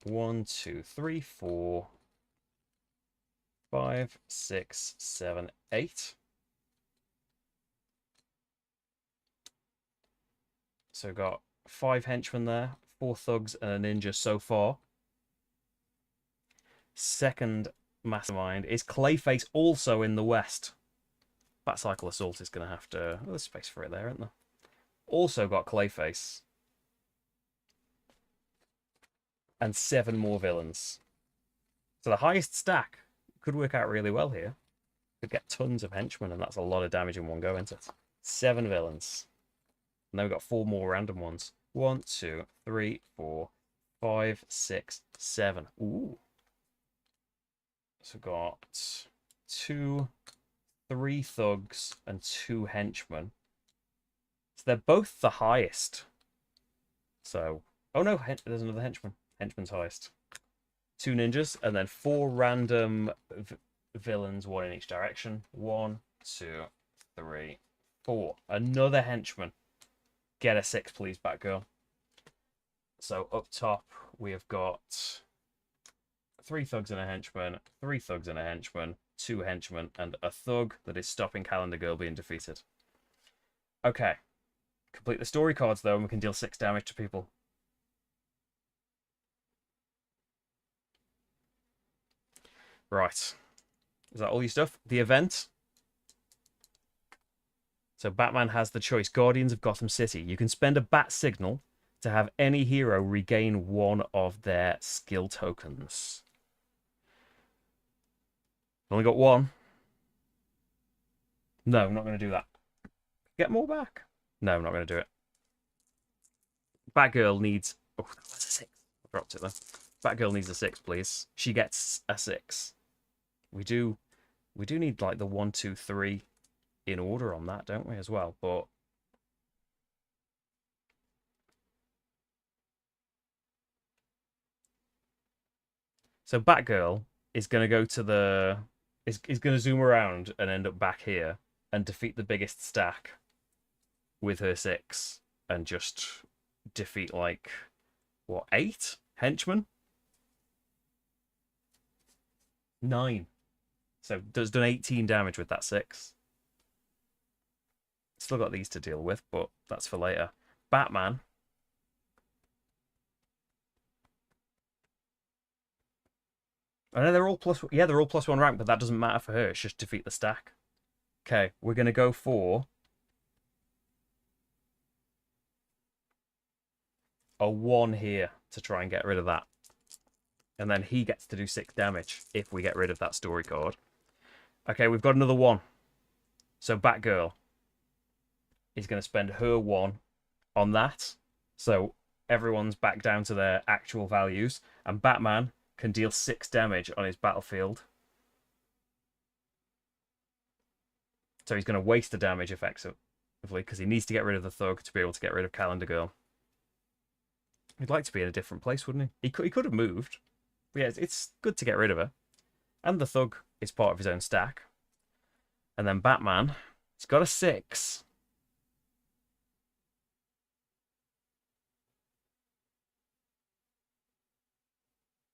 1, 2, 3, 4. 5, 6, 7, 8. So we've got 5 henchmen there, 4 thugs, and a ninja so far. Second mastermind is Clayface, also in the west. Batcycle Assault is going to have to... Oh, there's space for it there, isn't there? Also got Clayface. And 7 more villains. So the highest stack could work out really well here. Could get tons of henchmen, and that's a lot of damage in one go, isn't it? 7 villains. And then we've got 4 more random ones. 1, 2, 3, 4, 5, 6, 7. Ooh. So we've got 2, 3 thugs, and 2 henchmen. So they're both the highest. So, oh no, there's another henchman. Henchman's highest. 2 ninjas, and then 4 random villains, 1 in each direction. 1, 2, 3, 4. Another henchman. Get a 6, please, Batgirl. So up top, we have got 3 thugs and a henchman, 3 thugs and a henchman, 2 henchmen, and a thug that is stopping Calendar Girl being defeated. Okay. Complete the story cards, though, and we can deal 6 damage to people. Right. Is that all your stuff? The event. So Batman has the choice. Guardians of Gotham City. You can spend a bat signal to have any hero regain 1 of their skill tokens. Only got 1. No, I'm not going to do that. Get more back. No, I'm not going to do it. Batgirl needs... Oh, that was a 6. I dropped it there. Batgirl needs a 6, please. She gets a 6. We do need like the 1, 2, 3 in order on that, don't we, as well? But so Batgirl is going to go to the is going to zoom around and end up back here and defeat the biggest stack with her 6 and just defeat like what, 8 henchmen? 9. So does done 18 damage with that 6. Still got these to deal with, but that's for later. Batman. I know they're all plus... Yeah, they're all +1 rank, but that doesn't matter for her. It's just defeat the stack. Okay, we're going to go for a 1 here to try and get rid of that. And then he gets to do 6 damage if we get rid of that story card. Okay, we've got another 1. So Batgirl is going to spend her 1 on that. So everyone's back down to their actual values. And Batman can deal 6 damage on his battlefield. So he's going to waste the damage effectively because he needs to get rid of the thug to be able to get rid of Calendar Girl. He'd like to be in a different place, wouldn't he? He could have moved. But yeah, it's good to get rid of her. And the thug is part of his own stack. And then Batman, he's got a 6.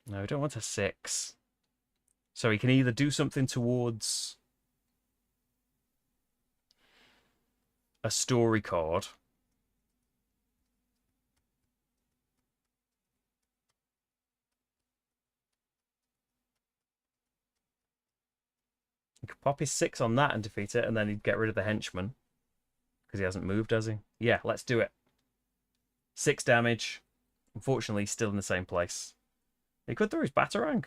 No, we don't want a 6. So he can either do something towards a story card. He could pop his 6 on that and defeat it, and then he'd get rid of the henchman. Because he hasn't moved, has he? Yeah, let's do it. 6 damage. Unfortunately, he's still in the same place. He could throw his Batarang.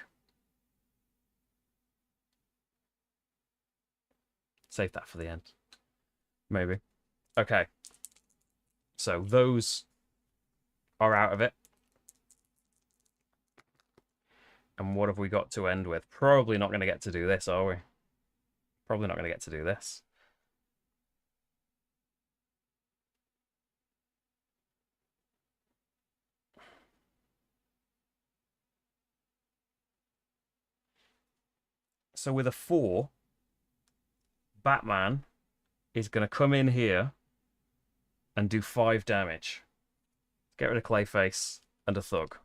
Save that for the end. Maybe. Okay. So those are out of it. And what have we got to end with? Probably not going to get to do this, are we? Probably not going to get to do this. So with a 4, Batman is going to come in here and do 5 damage. Get rid of Clayface and a thug.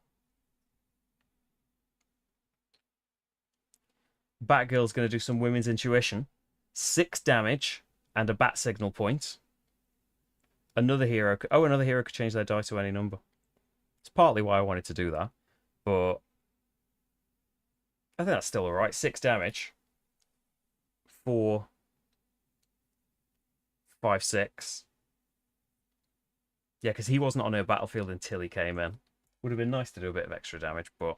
Batgirl's going to do some women's intuition. 6 damage and a bat signal point. Another hero. Oh, another hero could change their die to any number. It's partly why I wanted to do that. But I think that's still alright. 6 damage. 4, 5, 6. Yeah, because he wasn't on a battlefield until he came in. Would have been nice to do a bit of extra damage, but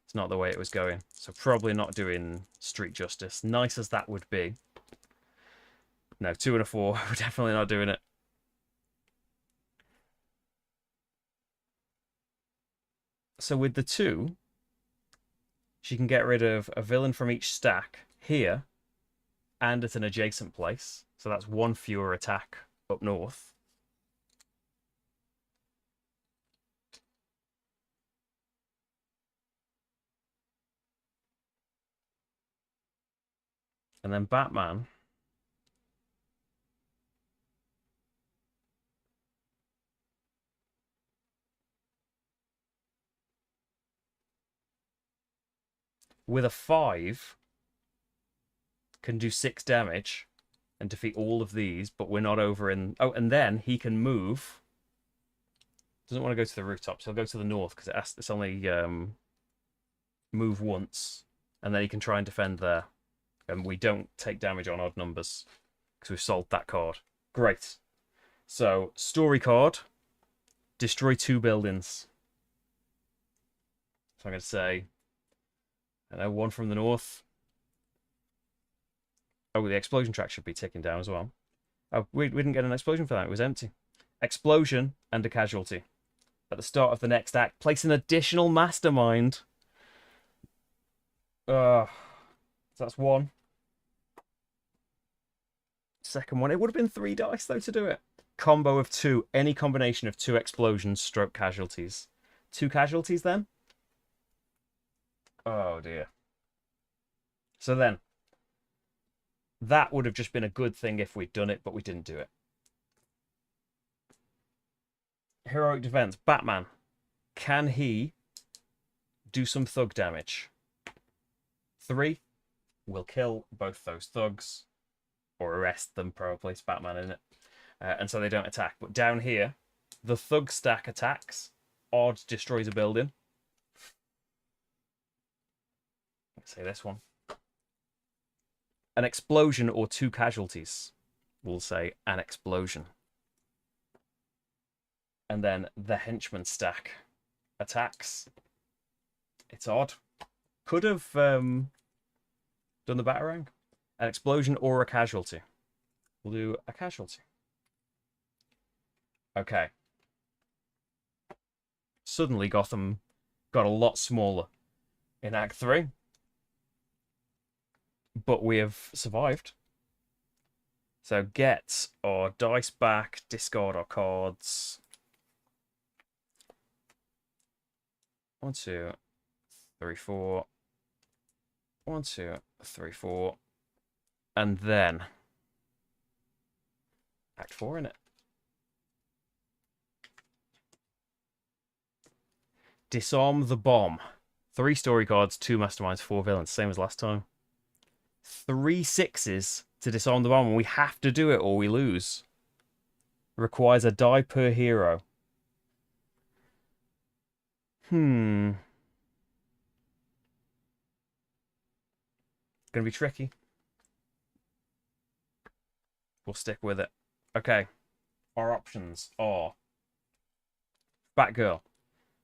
it's not the way it was going. So probably not doing street justice. Nice as that would be. No, 2 and a 4. We're definitely not doing it. So with the 2, she can get rid of a villain from each stack here and at an adjacent place. So that's 1 fewer attack up north. And then Batman. With a 5, can do 6 damage and defeat all of these, but we're not over in... Oh, and then he can move. Doesn't want to go to the rooftops. He'll go to the north because it's only move once. And then he can try and defend there. And we don't take damage on odd numbers because we've solved that card. Great. So, story card. Destroy 2 buildings. So I'm going to say... I know 1 from the north. Oh, the explosion track should be ticking down as well. Oh, we didn't get an explosion for that. It was empty. Explosion and a casualty. At the start of the next act, place an additional mastermind. So that's 1. Second one. It would have been 3 dice, though, to do it. Combo of 2. Any combination of 2 explosions stroke casualties. 2 casualties, then? Oh, dear. So then, that would have just been a good thing if we'd done it, but we didn't do it. Heroic defense. Batman. Can he do some thug damage? 3 will kill both those thugs. Or arrest them, probably. It's Batman, isn't it? And so they don't attack. But down here, the thug stack attacks. Odd destroys a building. Let's say this one. An explosion or 2 casualties. We'll say an explosion. And then the henchman stack attacks. It's odd. Could have done the Batarang. An explosion or a casualty. We'll do a casualty. Okay. Suddenly Gotham got a lot smaller in Act 3. But we have survived. So get our dice back, discard our cards. 1, 2, 3, 4. 1, 2, 3, 4. And then Act 4 in it. Disarm the bomb. 3 story cards, 2 masterminds, 4 villains. Same as last time. 3 6s to disarm the bomb, and we have to do it or we lose. Requires a die per hero. Gonna be tricky. We'll stick with it. Okay. Our options are Batgirl.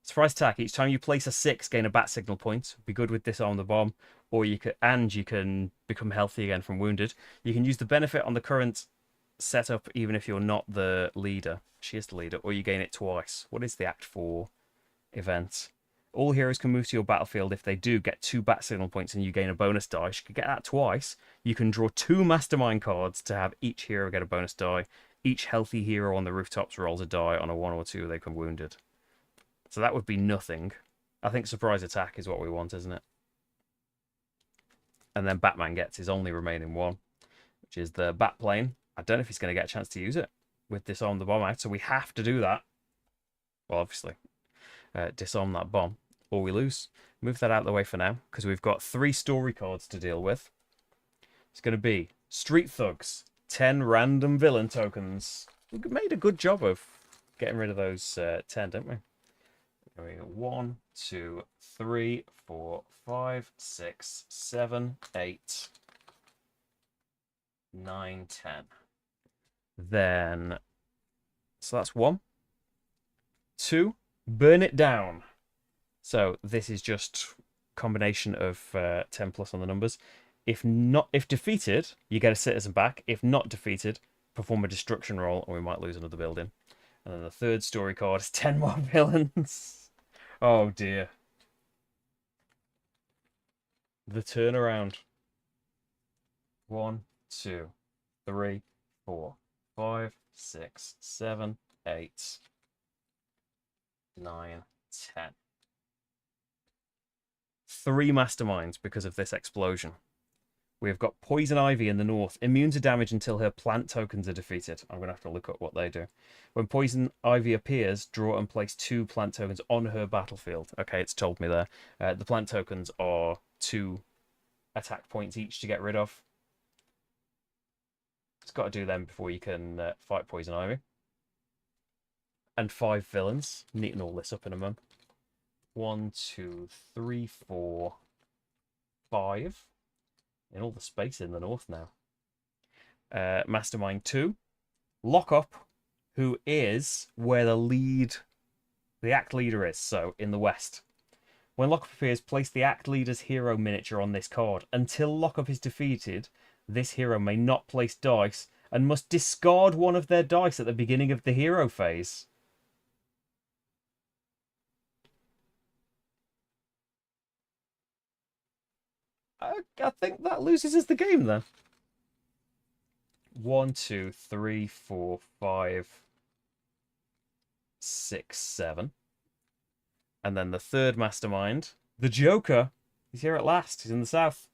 Surprise attack. Each time you place a 6, gain a bat signal point. Be good with disarm the bomb. Or you can become healthy again from wounded. You can use the benefit on the current setup even if you're not the leader. She is the leader. Or you gain it twice. What is the Act 4 event? All heroes can move to your battlefield. If they do, get 2 bat signal points and you gain a bonus die. You can get that twice. You can draw 2 mastermind cards to have each hero get a bonus die. Each healthy hero on the rooftops rolls a die. On a 1 or 2, they become wounded. So that would be nothing. I think surprise attack is what we want, isn't it? And then Batman gets his only remaining one, which is the bat plane. I don't know if he's going to get a chance to use it with disarm the bomb out, so we have to do that. Well, obviously, disarm that bomb. or we lose. Move that out of the way for now, because we've got 3 story cards to deal with. It's going to be Street Thugs, 10 random villain tokens. We made a good job of getting rid of those 10, didn't we? There we go. 1, 2, 3, 4, 5, 6, 7, 8, 9, 10. Then, so that's 1. 2, burn it down. So this is just combination of 10 plus on the numbers. If defeated, you get a citizen back. If not defeated, perform a destruction roll, and we might lose another building. And then the 3rd story card is 10 more villains. Oh dear. The turnaround. 1, 2, 3, 4, 5, 6, 7, 8, 9, 10. 3 masterminds because of this explosion. We've got Poison Ivy in the north, immune to damage until her plant tokens are defeated. I'm going to have to look up what they do. When Poison Ivy appears, draw and place 2 plant tokens on her battlefield. Okay, it's told me there. The plant tokens are 2 attack points each to get rid of. It's got to do them before you can fight Poison Ivy. And 5 villains. Neaten all this up in a moment. 1, 2, 3, 4, 5. In all the space in the north now. Mastermind 2. Lockup, who is where the act leader is, so in the west. When Lockup appears, place the act leader's hero miniature on this card. Until Lockup is defeated, this hero may not place dice and must discard one of their dice at the beginning of the hero phase. I think that loses us the game then. 1, 2, 3, 4, 5, 6, 7. And then the 3rd mastermind, the Joker, is here at last. He's in the south.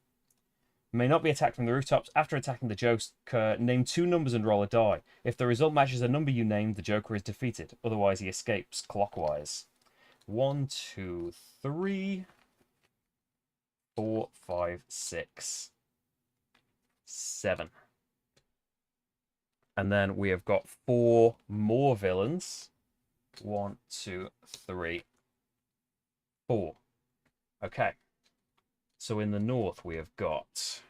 May not be attacked from the rooftops. After attacking the Joker, name 2 numbers and roll a die. If the result matches a number you named, the Joker is defeated. Otherwise, he escapes clockwise. 1, 2, 3, 4, 5, 6, 7. And then we have got 4 more villains. 1, 2, 3, 4. Okay. So in the north, we have got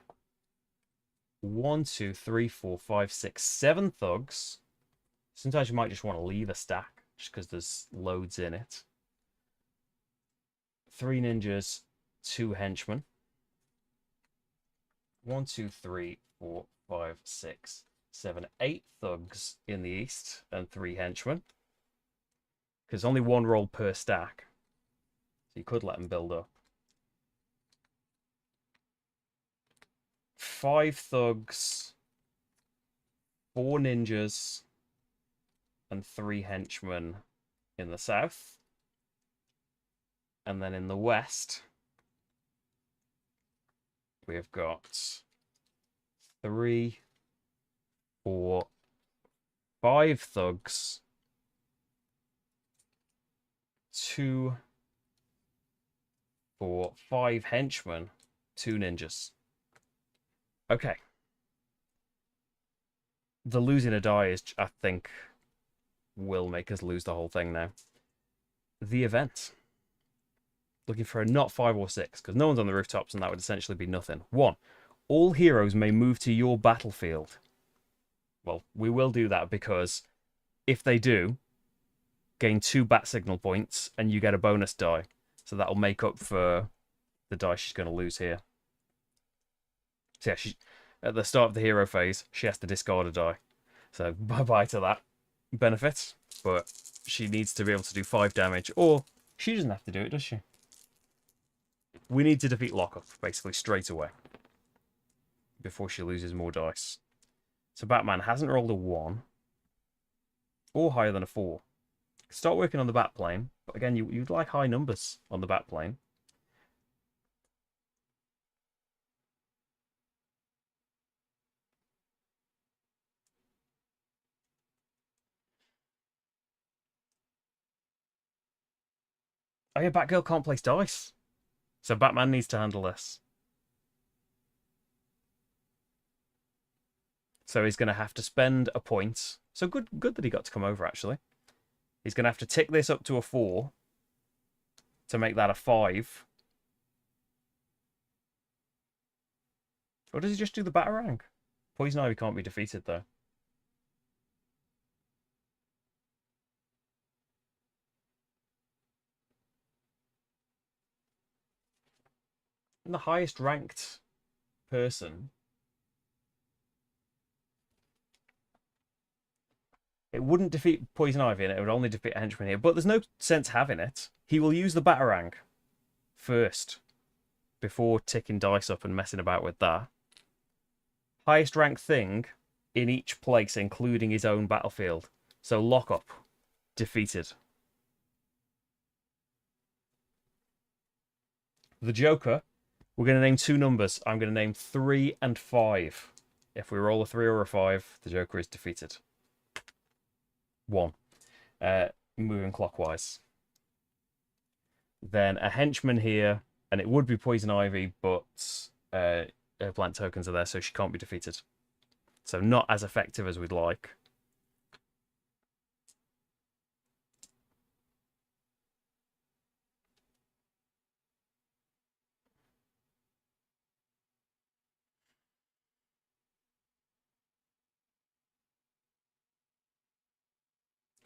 1, 2, 3, 4, 5, 6, 7 thugs. Sometimes you might just want to leave a stack just because there's loads in it. 3 ninjas, 2 henchmen. 1, 2, 3, 4, 5, 6, 7, 8 thugs in the east and 3 henchmen. Because only 1 roll per stack. So you could let them build up. 5 thugs, 4 ninjas, and 3 henchmen in the south. And then in the west, we have got 3, 4, 5 thugs, 2, 4, 5 henchmen, 2 ninjas. Okay. The losing a die is, I think, will make us lose the whole thing now. The event. Looking for a not 5 or 6, because no one's on the rooftops, and that would essentially be nothing. 1. All heroes may move to your battlefield. Well, we will do that because if they do, gain 2 bat signal points, and you get a bonus die. So that'll make up for the die she's going to lose here. So yeah, at the start of the hero phase, she has to discard a die. So bye-bye to that benefit. But she needs to be able to do 5 damage, or she doesn't have to do it, does she? We need to defeat Lockup, basically, straight away. Before she loses more dice. So Batman hasn't rolled a 1. Or higher than a 4. Start working on the bat plane. But again, you'd like high numbers on the bat plane. Oh yeah, Batgirl can't place dice. So Batman needs to handle this. So he's going to have to spend a point. So good that he got to come over, actually. He's going to have to tick this up to a 4 to make that a 5. Or does he just do the Batarang? Poison Ivy can't be defeated, though. And the highest ranked person, it wouldn't defeat Poison Ivy and it would only defeat a henchman here. But there's no sense having it. He will use the Batarang first before ticking dice up and messing about with that. Highest ranked thing in each place, including his own battlefield. So lockup, defeated. The Joker, we're going to name 2 numbers. I'm going to name 3 and 5. If we roll a 3 or a 5, the Joker is defeated. 1. Moving clockwise. Then a henchman here, and it would be Poison Ivy, but her plant tokens are there, so she can't be defeated. So not as effective as we'd like.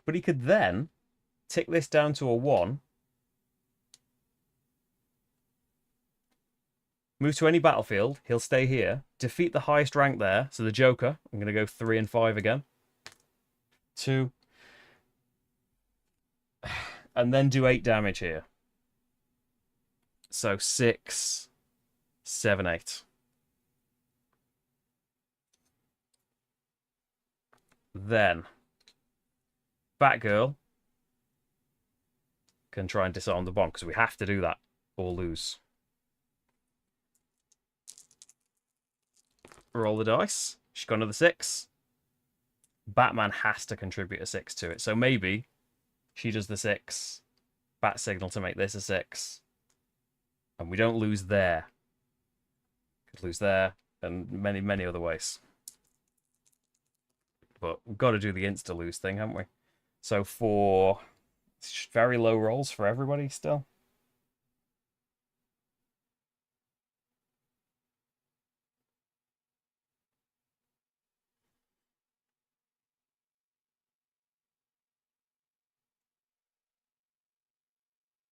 But he could then tick this down to a 1. Move to any battlefield. He'll stay here. Defeat the highest rank there. So the Joker. I'm going to go 3 and 5 again. 2. And then do 8 damage here. So 6, 7, 8. Then Batgirl can try and disarm the bomb because we have to do that or lose. Roll the dice. She's got another 6. Batman has to contribute a 6 to it. So maybe she does the 6. Bat signal to make this a 6. And we don't lose there. Could lose there and many, many other ways. But we've got to do the insta-lose thing, haven't we? So for very low rolls for everybody still.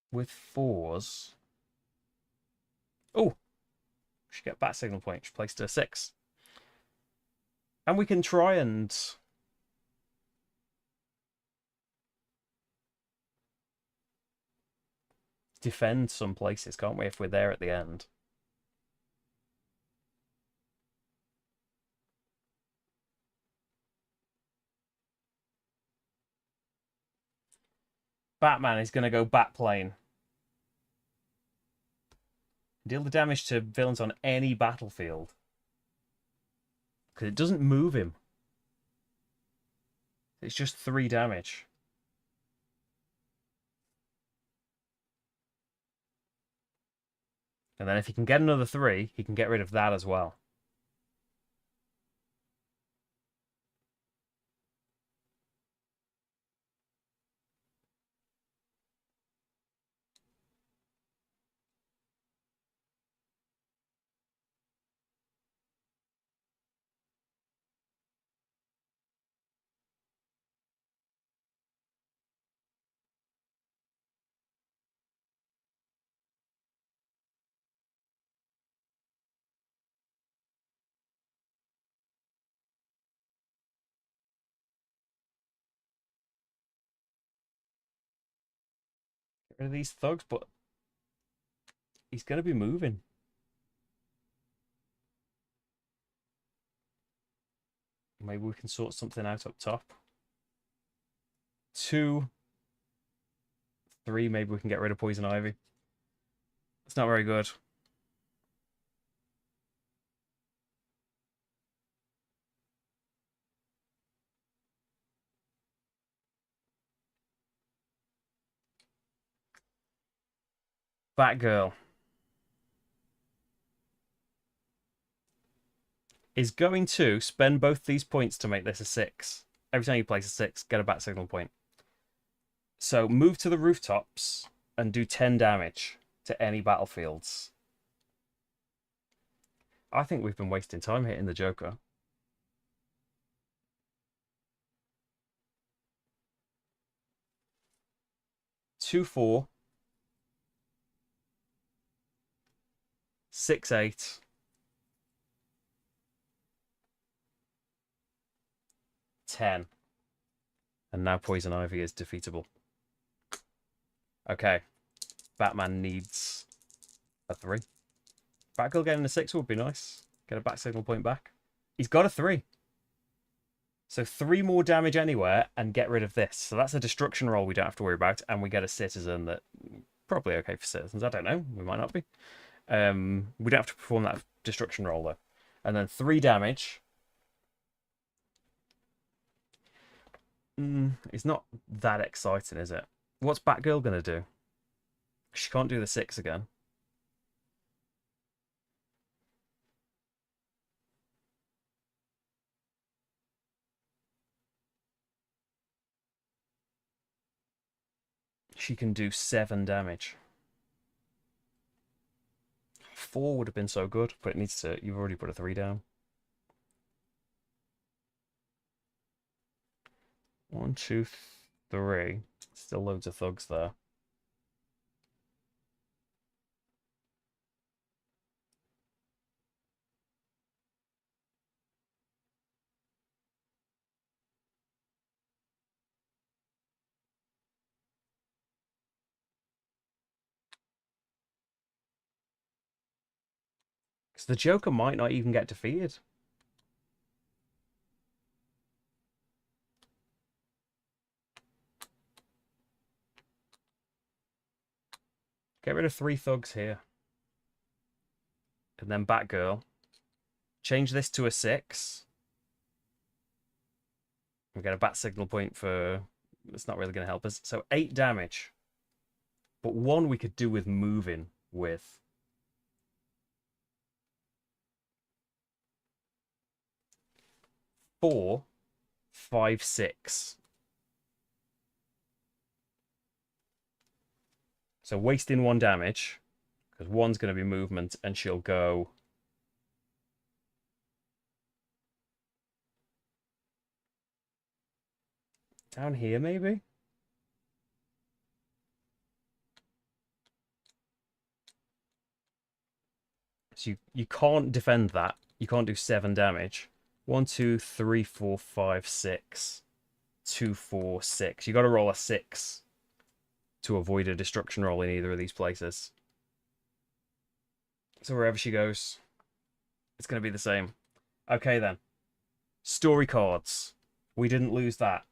With 4s. Oh! She get bat signal point. She placed her 6. And we can try and defend some places, can't we, if we're there at the end? Batman is going to go Batplane. Deal the damage to villains on any battlefield. Because it doesn't move him. It's just 3 damage. And then if he can get another 3, he can get rid of that as well. Get rid of these thugs, but he's going to be moving. Maybe we can sort something out up top. 2, 3, maybe we can get rid of Poison Ivy. It's not very good. Batgirl is going to spend both these points to make this a 6. Every time you place a 6, get a bat signal point. So move to the rooftops and do 10 damage to any battlefields. I think we've been wasting time hitting the Joker. Two, 4. 6, 8. 10. And now Poison Ivy is defeatable. Okay. Batman needs a 3. Batgirl getting a 6 would be nice. Get a bat signal point back. He's got a 3. So 3 more damage anywhere and get rid of this. So that's a destruction roll we don't have to worry about. And we get a citizen that probably okay for citizens. I don't know. We might not be. We don't have to perform that destruction roll though. And then 3 damage. It's not that exciting, is it? What's Batgirl going to do? She can't do the 6 again. She can do 7 damage. 4 would have been so good, but it needs to... You've already put a 3 down. 1, 2, 3. Still loads of thugs there. Because the Joker might not even get defeated. Get rid of 3 thugs here. And then Batgirl. Change this to a 6. We get a bat signal point for... It's not really going to help us. So 8 damage. But 1 we could do with moving with. Four, 5, 6. So wasting 1 damage. Because 1's going to be movement and she'll go... Down here, maybe? So you can't defend that. You can't do 7 damage. 1, 2, 3, 4, 5, 6. 2, 4, 6. You got to roll a 6 to avoid a destruction roll in either of these places. So wherever she goes, it's going to be the same. Okay, then. Story cards. We didn't lose that.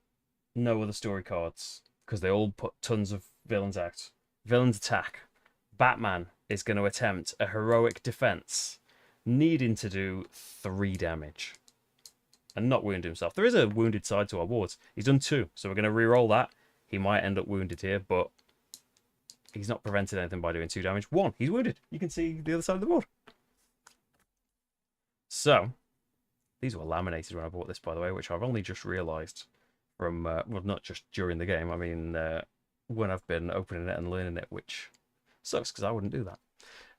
No other story cards. Because they all put tons of villains out. Villains attack. Batman is going to attempt a heroic defense, needing to do 3 damage. And not wound himself. There is a wounded side to our wards. He's done 2, so we're going to re-roll that. He might end up wounded here, but he's not prevented anything by doing 2 damage. 1, he's wounded. You can see the other side of the board. So, these were laminated when I bought this, by the way, which I've only just realised from, well, not just during the game. I mean, when I've been opening it and learning it, which sucks because I wouldn't do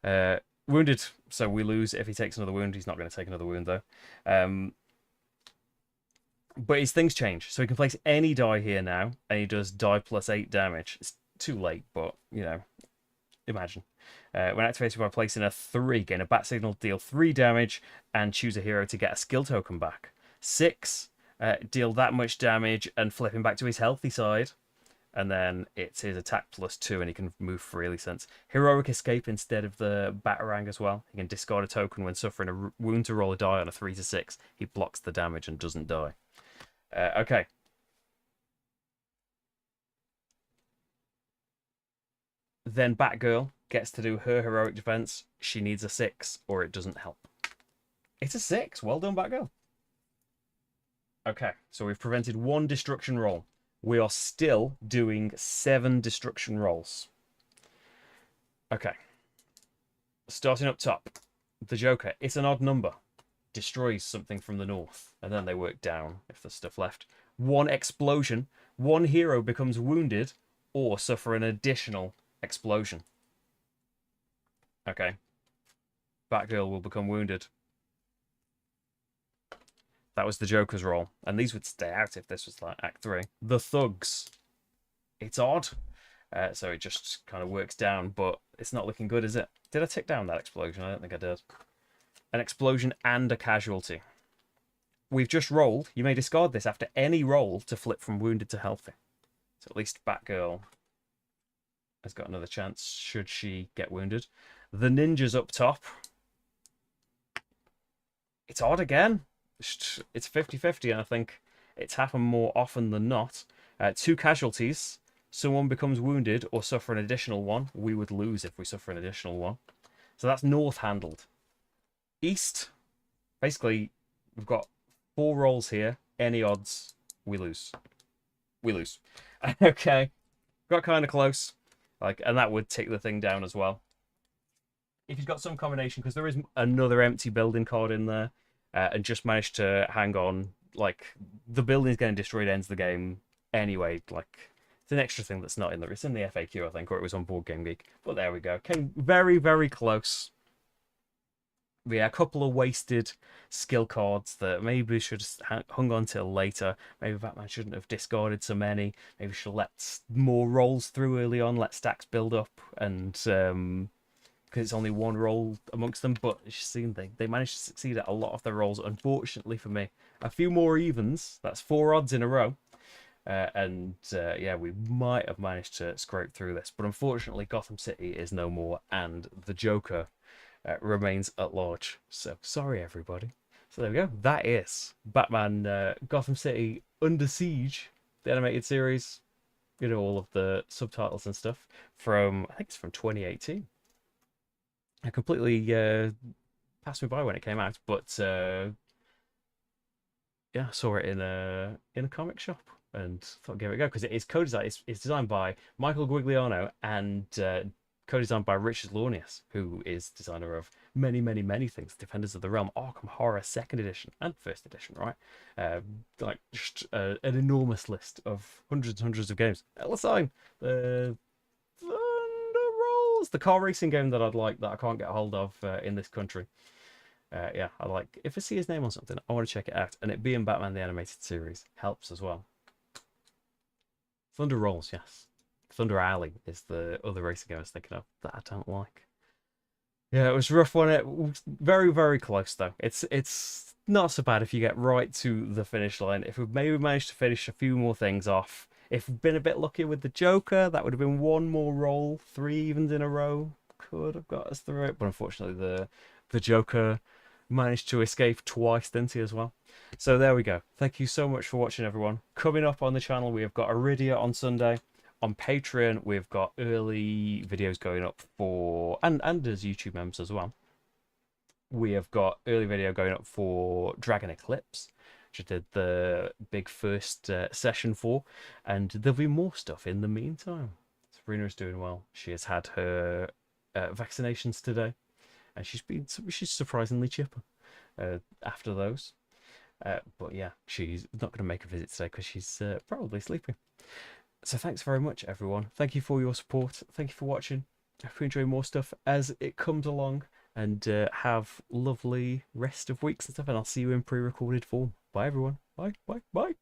that. Wounded, so we lose. If he takes another wound, he's not going to take another wound, though. But his things change. So he can place any die here now, and he does die plus 8 damage. It's too late, but, you know, imagine. When activated by placing a 3, gain a bat signal, deal 3 damage, and choose a hero to get a skill token back. 6, deal that much damage and flip him back to his healthy side. And then it's his attack plus 2, and he can move freely since. Heroic escape instead of the Batarang as well. He can discard a token when suffering a wound to roll a die on a 3 to 6. He blocks the damage and doesn't die. Okay. Then Batgirl gets to do her heroic defense. She needs a 6, or it doesn't help. It's a 6. Well done, Batgirl. Okay, so we've prevented 1 destruction roll. We are still doing 7 destruction rolls. Okay. Starting up top, the Joker. It's an odd number. Destroys something from the north, and then they work down if there's stuff left. One explosion, one hero becomes wounded or suffer an additional explosion. Okay. Batgirl will become wounded. That was the Joker's role, and these would stay out if this was like Act 3. The Thugs. It's odd. So it just kind of works down, but it's not looking good, is it? Did I tick down that explosion? I don't think I did. An explosion and a casualty. We've just rolled. You may discard this after any roll to flip from wounded to healthy. So at least Batgirl has got another chance should she get wounded. The ninja's up top. It's odd again. It's 50-50, and I think it's happened more often than not. 2 casualties. Someone becomes wounded or suffer an additional one. We would lose if we suffer an additional one. So that's north handled. East, basically, we've got 4 rolls here. Any odds, we lose. We lose. Okay, got kind of close. And that would take the thing down as well. If you've got some combination, because there is another empty building card in there, and just managed to hang on, the building's getting destroyed ends the game anyway. It's an extra thing that's not in there. It's in the FAQ, I think, or it was on Board Game Geek. But there we go. Came very, very close. But yeah, a couple of wasted skill cards that maybe we should have hung on till later. Maybe Batman shouldn't have discarded so many. Maybe we should let more rolls through early on, let stacks build up, and because it's only one roll amongst them. But you see, they managed to succeed at a lot of their rolls. Unfortunately for me, a few more evens. That's 4 odds in a row. Yeah, we might have managed to scrape through this, but unfortunately Gotham City is no more, and the Joker remains at large. So sorry everybody. So there we go. That is Batman Gotham City Under Siege, the animated series. You know, all of the subtitles and stuff from, I think it's from 2018. I completely passed me by when it came out, but yeah, I saw it in a comic shop and thought I'd give it a go, because it is co-designed. It's designed by Michael Guigliano and co-designed by Richard Launius, who is designer of many, many, many things. Defenders of the Realm, Arkham Horror 2nd edition and 1st edition, right? Just an enormous list of hundreds and hundreds of games. Let's sign the Thunder Rolls, the car racing game that I'd like that I can't get a hold of in this country. Yeah, if I see his name on something, I want to check it out, and it being Batman the Animated Series helps as well. Thunder Rolls, yes. Thunder Alley is the other racing game I was thinking of that I don't like. Yeah, it was rough one. It was very, very close though. It's not so bad if you get right to the finish line. If we maybe managed to finish a few more things off, if we've been a bit lucky with the Joker, that would have been one more roll, 3 evens in a row. Could have got us through it, but unfortunately the Joker managed to escape twice, didn't he, as well? So there we go. Thank you so much for watching, everyone. Coming up on the channel, we have got Iridia on Sunday. On Patreon, we've got early videos going up for, and as YouTube members as well. We have got early video going up for Dragon Eclipse, which I did the big first session for, and there'll be more stuff in the meantime. Sabrina is doing well. She has had her vaccinations today, and she's surprisingly chipper after those. But yeah, she's not going to make a visit today because she's probably sleeping. So thanks very much, everyone. Thank you for your support. Thank you for watching. I hope you enjoy more stuff as it comes along, and have lovely rest of weeks and stuff, and I'll see you in pre-recorded form. Bye, everyone. Bye, bye, bye.